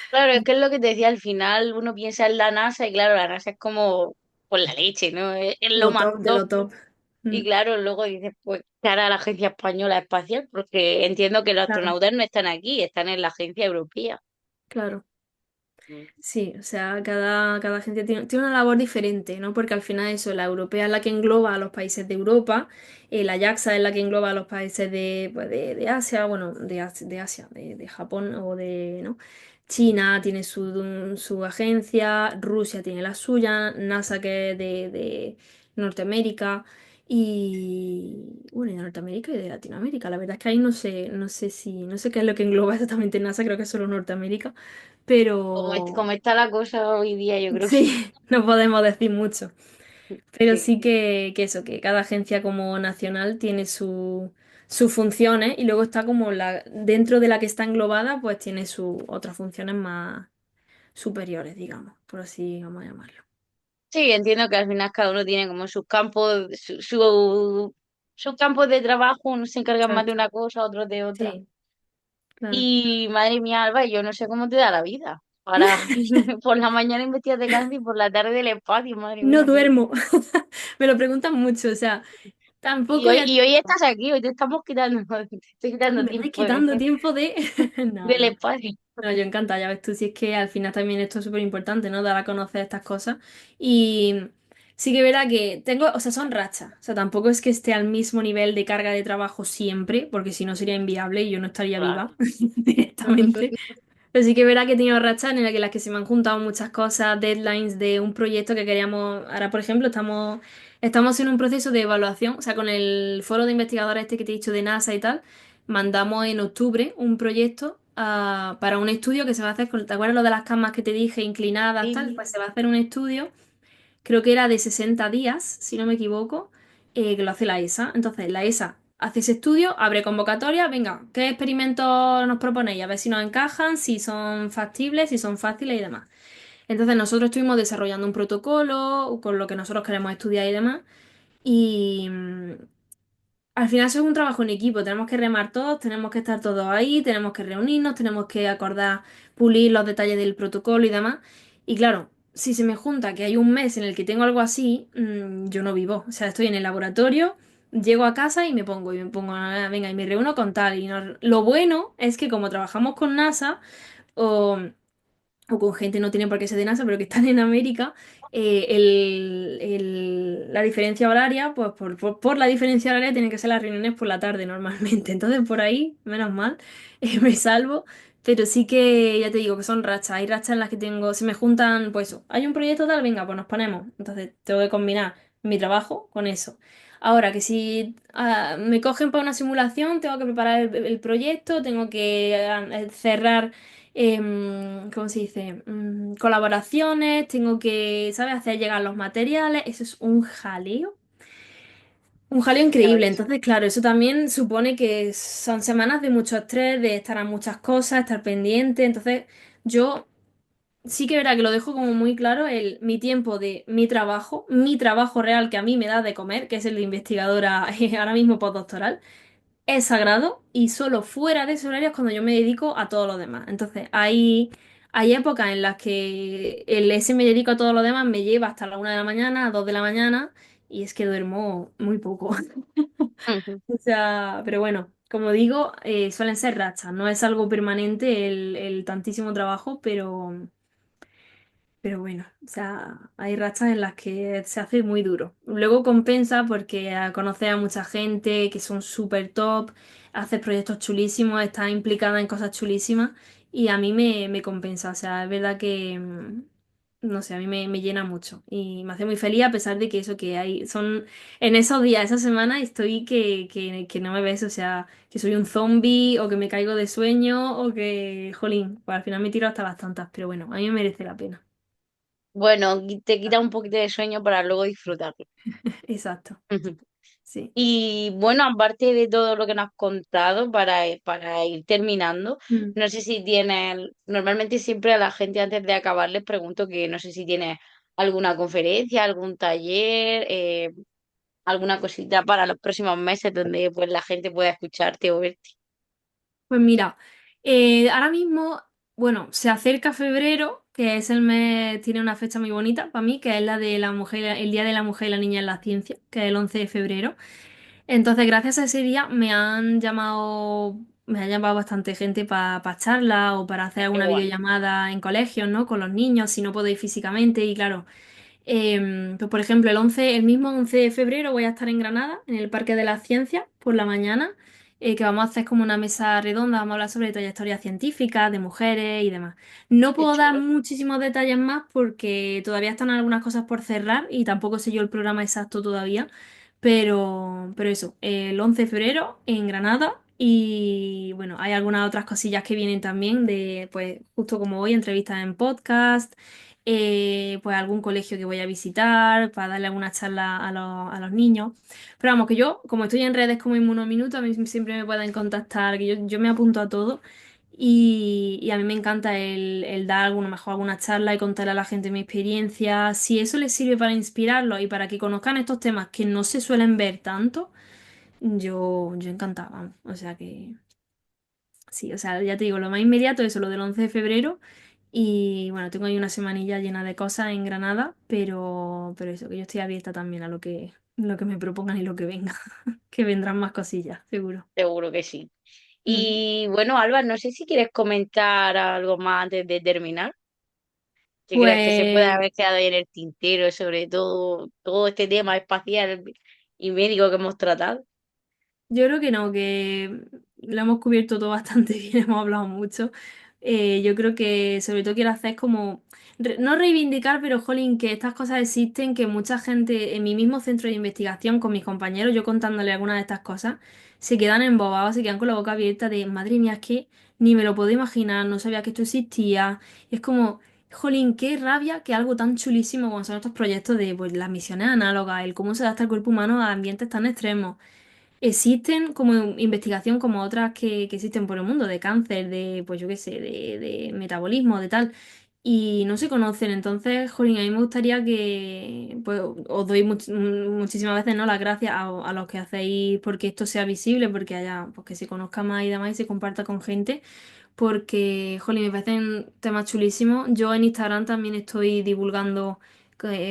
Claro, es que es lo que te decía, al final uno piensa en la NASA y claro, la NASA es como por la leche, ¿no? Es lo Lo más top de top. lo top. Mm, Y claro, luego dices, pues, ¿qué hará la Agencia Española Espacial? Porque entiendo que los claro, astronautas no están aquí, están en la Agencia Europea. claro. Mm. Sí, o sea, cada agencia tiene una labor diferente, ¿no? Porque al final eso, la europea es la que engloba a los países de Europa, la JAXA es la que engloba a los países pues, de Asia, bueno, de Asia, de Japón o de, ¿no? China tiene su agencia, Rusia tiene la suya, NASA que es de Norteamérica y, bueno, y de Norteamérica y de Latinoamérica. La verdad es que ahí no sé qué es lo que engloba exactamente NASA, creo que es solo Norteamérica. Como Pero está la cosa hoy día, yo creo que sí, no podemos decir mucho. Pero sí. sí que eso, que cada agencia como nacional tiene sus funciones y luego está como dentro de la que está englobada, pues tiene sus otras funciones más superiores, digamos, por así vamos a llamarlo. Sí, entiendo que al final cada uno tiene como sus campos, sus campos de trabajo, unos se encargan más de Exacto. una cosa, otros de otra. Sí, claro. Y madre mía, Alba, yo no sé cómo te da la vida. Para por la mañana investigas de cáncer y por la tarde el espacio, madre No mía, tío. duermo. Me lo preguntan mucho, o sea, tampoco ya... Y hoy estás aquí, hoy te estamos quitando, te estoy Ay, quitando me estáis tiempo quitando tiempo de... No, del no. espacio. No, yo encantada, ya ves tú, si es que al final también esto es súper importante, ¿no? Dar a conocer estas cosas. Y sí que verá que tengo, o sea, son rachas. O sea, tampoco es que esté al mismo nivel de carga de trabajo siempre, porque si no sería inviable y yo no estaría Claro. viva directamente. Pero sí que verá que he tenido rachas en las que se me han juntado muchas cosas, deadlines de un proyecto que queríamos. Ahora, por ejemplo, estamos en un proceso de evaluación, o sea, con el foro de investigadores este que te he dicho de NASA y tal, mandamos en octubre un proyecto para un estudio que se va a hacer ¿te acuerdas lo de las camas que te dije inclinadas, tal? Sí. Pues se va a hacer un estudio creo que era de 60 días, si no me equivoco, que lo hace la ESA. Entonces, la ESA hace ese estudio, abre convocatoria, venga, ¿qué experimentos nos proponéis? A ver si nos encajan, si son factibles, si son fáciles y demás. Entonces, nosotros estuvimos desarrollando un protocolo con lo que nosotros queremos estudiar y demás. Y al final eso es un trabajo en equipo, tenemos que remar todos, tenemos que estar todos ahí, tenemos que reunirnos, tenemos que acordar, pulir los detalles del protocolo y demás. Y claro, si se me junta que hay un mes en el que tengo algo así, yo no vivo. O sea, estoy en el laboratorio, llego a casa y me pongo, venga, y me reúno con tal. Lo bueno es que como trabajamos con NASA, o o con gente, no tiene por qué ser de NASA, pero que están en América, la diferencia horaria, pues por la diferencia horaria tienen que ser las reuniones por la tarde normalmente. Entonces por ahí, menos mal, me salvo. Pero sí que, ya te digo, que son rachas. Hay rachas en las que tengo, se me juntan, pues eso, hay un proyecto tal, venga, pues nos ponemos. Entonces tengo que combinar mi trabajo con eso. Ahora, que si me cogen para una simulación, tengo que preparar el proyecto, tengo que cerrar ¿cómo se dice? Colaboraciones, tengo que, ¿sabes? Hacer llegar los materiales, eso es un jaleo. Un jaleo Ya increíble, ves. entonces claro, eso también supone que son semanas de mucho estrés, de estar a muchas cosas, estar pendiente, entonces yo sí que verá que lo dejo como muy claro mi tiempo de mi trabajo real que a mí me da de comer, que es el de investigadora ahora mismo postdoctoral, es sagrado y solo fuera de ese horario es cuando yo me dedico a todo lo demás. Entonces, hay épocas en las que el ese me dedico a todo lo demás me lleva hasta la 1 de la mañana, 2 de la mañana, y es que duermo muy poco. Ujú. O sea, pero bueno, como digo, suelen ser rachas, no es algo permanente el tantísimo trabajo, pero bueno, o sea, hay rachas en las que se hace muy duro. Luego compensa porque conoces a mucha gente que son súper top, haces proyectos chulísimos, estás implicada en cosas chulísimas y a mí me compensa. O sea, es verdad que, no sé, a mí me llena mucho y me hace muy feliz a pesar de que eso que hay, son en esos días, esa semana estoy que no me ves, o sea, que soy un zombie o que me caigo de sueño o que, jolín, pues al final me tiro hasta las tantas, pero bueno, a mí me merece la pena. Bueno, te quita un poquito de sueño para luego disfrutarlo. Exacto, Ujú. sí. Y bueno, aparte de todo lo que nos has contado, para ir terminando, Mm. no sé si tienes, normalmente siempre a la gente antes de acabar les pregunto que no sé si tienes alguna conferencia, algún taller, alguna cosita para los próximos meses donde pues la gente pueda escucharte o verte. Pues mira, ahora mismo, bueno, se acerca febrero, que es el mes, tiene una fecha muy bonita para mí, que es la de la mujer, el Día de la Mujer y la Niña en la Ciencia, que es el 11 de febrero. Entonces, gracias a ese día me ha llamado bastante gente para charlas o para hacer Qué alguna guay. videollamada en colegios, ¿no? Con los niños, si no puedo ir físicamente. Y claro, pues por ejemplo, el mismo 11 de febrero voy a estar en Granada, en el Parque de las Ciencias, por la mañana, que vamos a hacer como una mesa redonda, vamos a hablar sobre trayectorias científicas, de mujeres y demás. No Qué puedo dar chulo. muchísimos detalles más porque todavía están algunas cosas por cerrar y tampoco sé yo el programa exacto todavía, pero eso, el 11 de febrero en Granada. Y bueno, hay algunas otras cosillas que vienen también de, pues justo como hoy, entrevistas en podcast, pues algún colegio que voy a visitar para darle alguna charla a los niños. Pero vamos, que yo, como estoy en redes como Inmunominuto, a mí siempre me pueden contactar, que yo me apunto a todo. Y a mí me encanta el dar alguna, mejor alguna charla y contarle a la gente mi experiencia. Si eso les sirve para inspirarlos y para que conozcan estos temas que no se suelen ver tanto, yo encantada, vamos. O sea que sí, o sea, ya te digo, lo más inmediato es lo del 11 de febrero. Y bueno, tengo ahí una semanilla llena de cosas en Granada, pero eso, que yo estoy abierta también a lo que me propongan y lo que venga, que vendrán más cosillas, seguro. Seguro que sí. Ujú. Y bueno, Alba, no sé si quieres comentar algo más antes de terminar. ¿Que creas que se puede Pues haber quedado ahí en el tintero, sobre todo este tema espacial y médico que hemos tratado? yo creo que no, que lo hemos cubierto todo bastante bien, hemos hablado mucho. Yo creo que sobre todo quiero hacer como, no reivindicar, pero jolín, que estas cosas existen, que mucha gente en mi mismo centro de investigación, con mis compañeros, yo contándole algunas de estas cosas, se quedan embobados, se quedan con la boca abierta de, madre mía, es que ni me lo puedo imaginar, no sabía que esto existía. Es como, jolín, qué rabia que algo tan chulísimo como son estos proyectos de pues, las misiones análogas, el cómo se adapta el cuerpo humano a ambientes tan extremos. Existen como investigación como otras que existen por el mundo, de cáncer, de, pues yo qué sé, de metabolismo, de tal, y no se conocen. Entonces, jolín, a mí me gustaría que, pues os doy muchísimas veces, ¿no? Las gracias a los que hacéis porque esto sea visible, porque haya, pues que se conozca más y demás y se comparta con gente porque, jolín, me parecen temas chulísimos. Yo en Instagram también estoy divulgando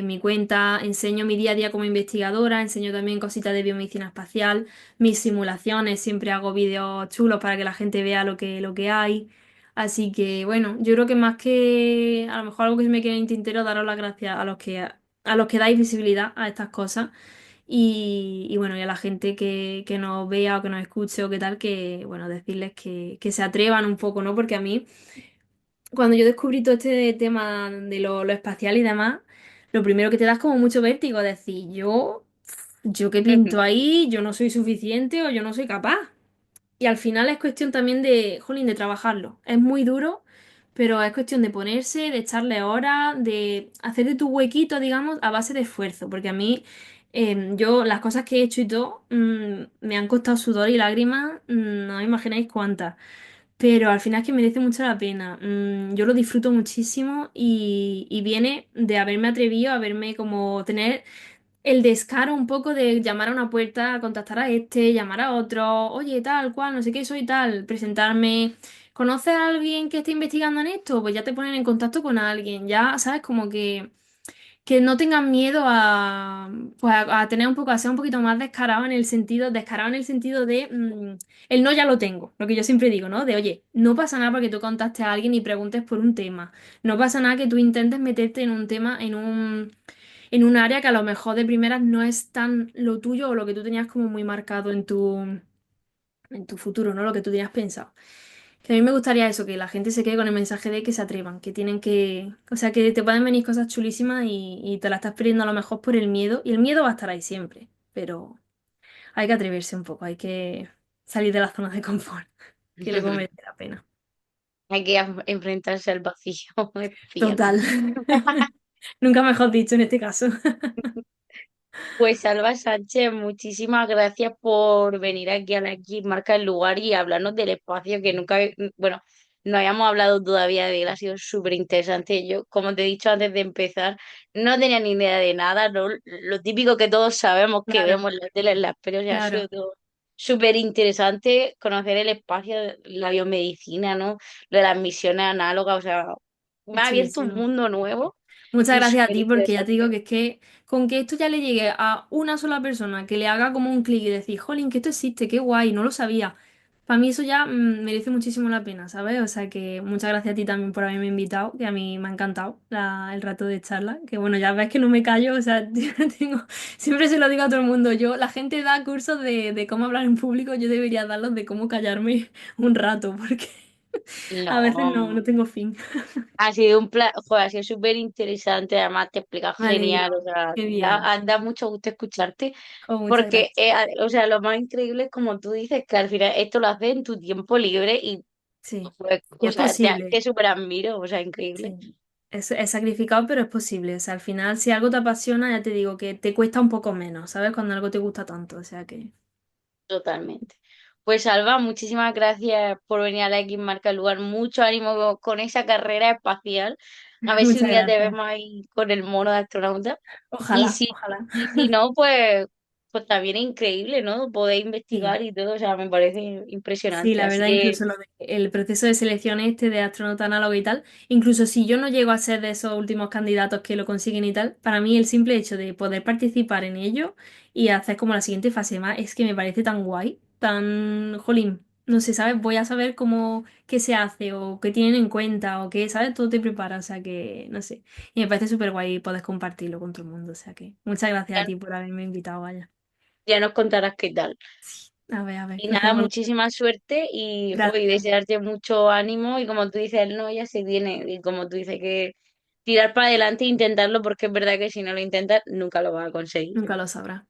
mi cuenta, enseño mi día a día como investigadora, enseño también cositas de biomedicina espacial, mis simulaciones, siempre hago vídeos chulos para que la gente vea lo que hay. Así que, bueno, yo creo que más que a lo mejor algo que se me quede en el tintero, daros las gracias a los que dais visibilidad a estas cosas. Y bueno, y a la gente que nos vea o que nos escuche o qué tal, que bueno, decirles que se atrevan un poco, ¿no? Porque a mí, cuando yo descubrí todo este tema de lo espacial y demás, lo primero que te da es como mucho vértigo, decir, yo qué pinto ahí, yo no soy suficiente o yo no soy capaz. Y al final es cuestión también de, jolín, de trabajarlo. Es muy duro, pero es cuestión de ponerse, de echarle horas, de hacer de tu huequito, digamos, a base de esfuerzo. Porque a mí, yo las cosas que he hecho y todo, me han costado sudor y lágrimas, no os imagináis cuántas. Pero al final es que merece mucho la pena. Yo lo disfruto muchísimo y viene de haberme atrevido, haberme como tener el descaro un poco de llamar a una puerta, contactar a este, llamar a otro, oye, tal cual, no sé qué, soy tal, presentarme. ¿Conoces a alguien que esté investigando en esto? Pues ya te ponen en contacto con alguien, ya, ¿sabes? Como que no tengan miedo pues a tener un poco, a ser un poquito más descarado en el sentido de el no ya lo tengo, lo que yo siempre digo, ¿no? De oye, no pasa nada porque tú contactes a alguien y preguntes por un tema. No pasa nada que tú intentes meterte en un tema, en un área que a lo mejor de primeras no es tan lo tuyo o lo que tú tenías como muy marcado en tu futuro, ¿no? Lo que tú tenías pensado. Que a mí me gustaría eso, que la gente se quede con el mensaje de que se atrevan, que tienen que, o sea, que te pueden venir cosas chulísimas y te las estás perdiendo a lo mejor por el miedo, y el miedo va a estar ahí siempre, pero hay que atreverse un poco, hay que salir de la zona de confort, que luego merece la pena. Hay que enfrentarse al vacío espacial. Total. Nunca mejor dicho en este caso. Pues Alba Sánchez, muchísimas gracias por venir aquí a la X Marca el Lugar y hablarnos del espacio que nunca, bueno, no habíamos hablado todavía de él, ha sido súper interesante. Yo, como te he dicho antes de empezar, no tenía ni idea de nada, ¿no? Lo típico que todos sabemos que Claro, vemos en la tele, en las pelis, ha sido claro. todo súper interesante conocer el espacio, la biomedicina, ¿no? Lo de las misiones análogas, o sea, me Es ha abierto un chulísimo. mundo nuevo Muchas y gracias a súper ti porque ya te digo interesante. que es que con que esto ya le llegue a una sola persona, que le haga como un clic y decir, jolín, que esto existe, qué guay, no lo sabía. Para mí eso ya merece muchísimo la pena, ¿sabes? O sea que muchas gracias a ti también por haberme invitado, que a mí me ha encantado el rato de charla, que bueno, ya ves que no me callo, o sea, siempre se lo digo a todo el mundo, la gente da cursos de cómo hablar en público, yo debería darlos de cómo callarme un rato, porque a veces no No. tengo fin. Ha sido un plan, joder, ha sido súper interesante, además te explicas Me genial, o alegro, sea, qué bien. da mucho gusto escucharte, Oh, muchas porque, gracias. o sea, lo más increíble es como tú dices, que al final esto lo haces en tu tiempo libre y, Sí, pues, y o es sea, posible. te súper admiro, o sea, increíble, Sí. Es sacrificado, pero es posible. O sea, al final, si algo te apasiona, ya te digo que te cuesta un poco menos, ¿sabes? Cuando algo te gusta tanto. O sea que. totalmente. Pues Alba, muchísimas gracias por venir a la X Marca el Lugar, mucho ánimo con esa carrera espacial, a ver si un Muchas día te gracias. vemos ahí con el mono de astronauta. Y Ojalá, si, ojalá. y si no, pues también es increíble, ¿no? Poder Sí. investigar y todo, o sea, me parece Sí, impresionante. la Así verdad, que incluso el proceso de selección este de astronauta análogo y tal, incluso si yo no llego a ser de esos últimos candidatos que lo consiguen y tal, para mí el simple hecho de poder participar en ello y hacer como la siguiente fase más es que me parece tan guay, tan, jolín, no sé, ¿sabes? Voy a saber cómo, qué se hace o qué tienen en cuenta o qué, ¿sabes? Todo te prepara, o sea que, no sé. Y me parece súper guay poder compartirlo con todo el mundo, o sea que muchas gracias a ya, ti por haberme invitado, vaya. ya nos contarás qué tal. A ver, Y nos nada, ponemos. muchísima suerte y, jo, y Gracias. desearte mucho ánimo y como tú dices, no, ya se viene. Y como tú dices, que tirar para adelante e intentarlo porque es verdad que si no lo intentas, nunca lo vas a conseguir. Nunca lo sabrá.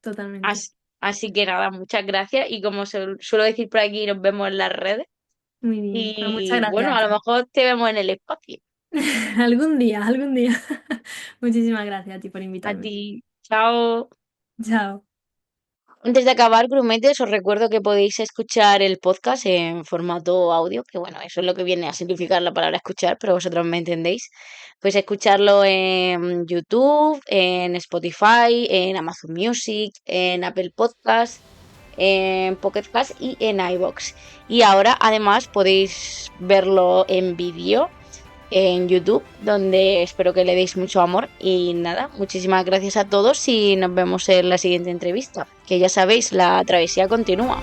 Totalmente. Así que nada, muchas gracias y como suelo decir por aquí, nos vemos en las redes Muy bien. Pues muchas y gracias bueno, a a lo ti. mejor te vemos en el espacio. Algún día, algún día. Muchísimas gracias a ti por A invitarme. ti, chao. Chao. Antes de acabar, grumetes, os recuerdo que podéis escuchar el podcast en formato audio, que bueno, eso es lo que viene a simplificar la palabra escuchar, pero vosotros me entendéis. Podéis escucharlo en YouTube, en Spotify, en Amazon Music, en Apple Podcast, en Pocket Cast y en iVoox. Y ahora además podéis verlo en vídeo en YouTube, donde espero que le deis mucho amor. Y nada, muchísimas gracias a todos y nos vemos en la siguiente entrevista, que ya sabéis, la travesía continúa.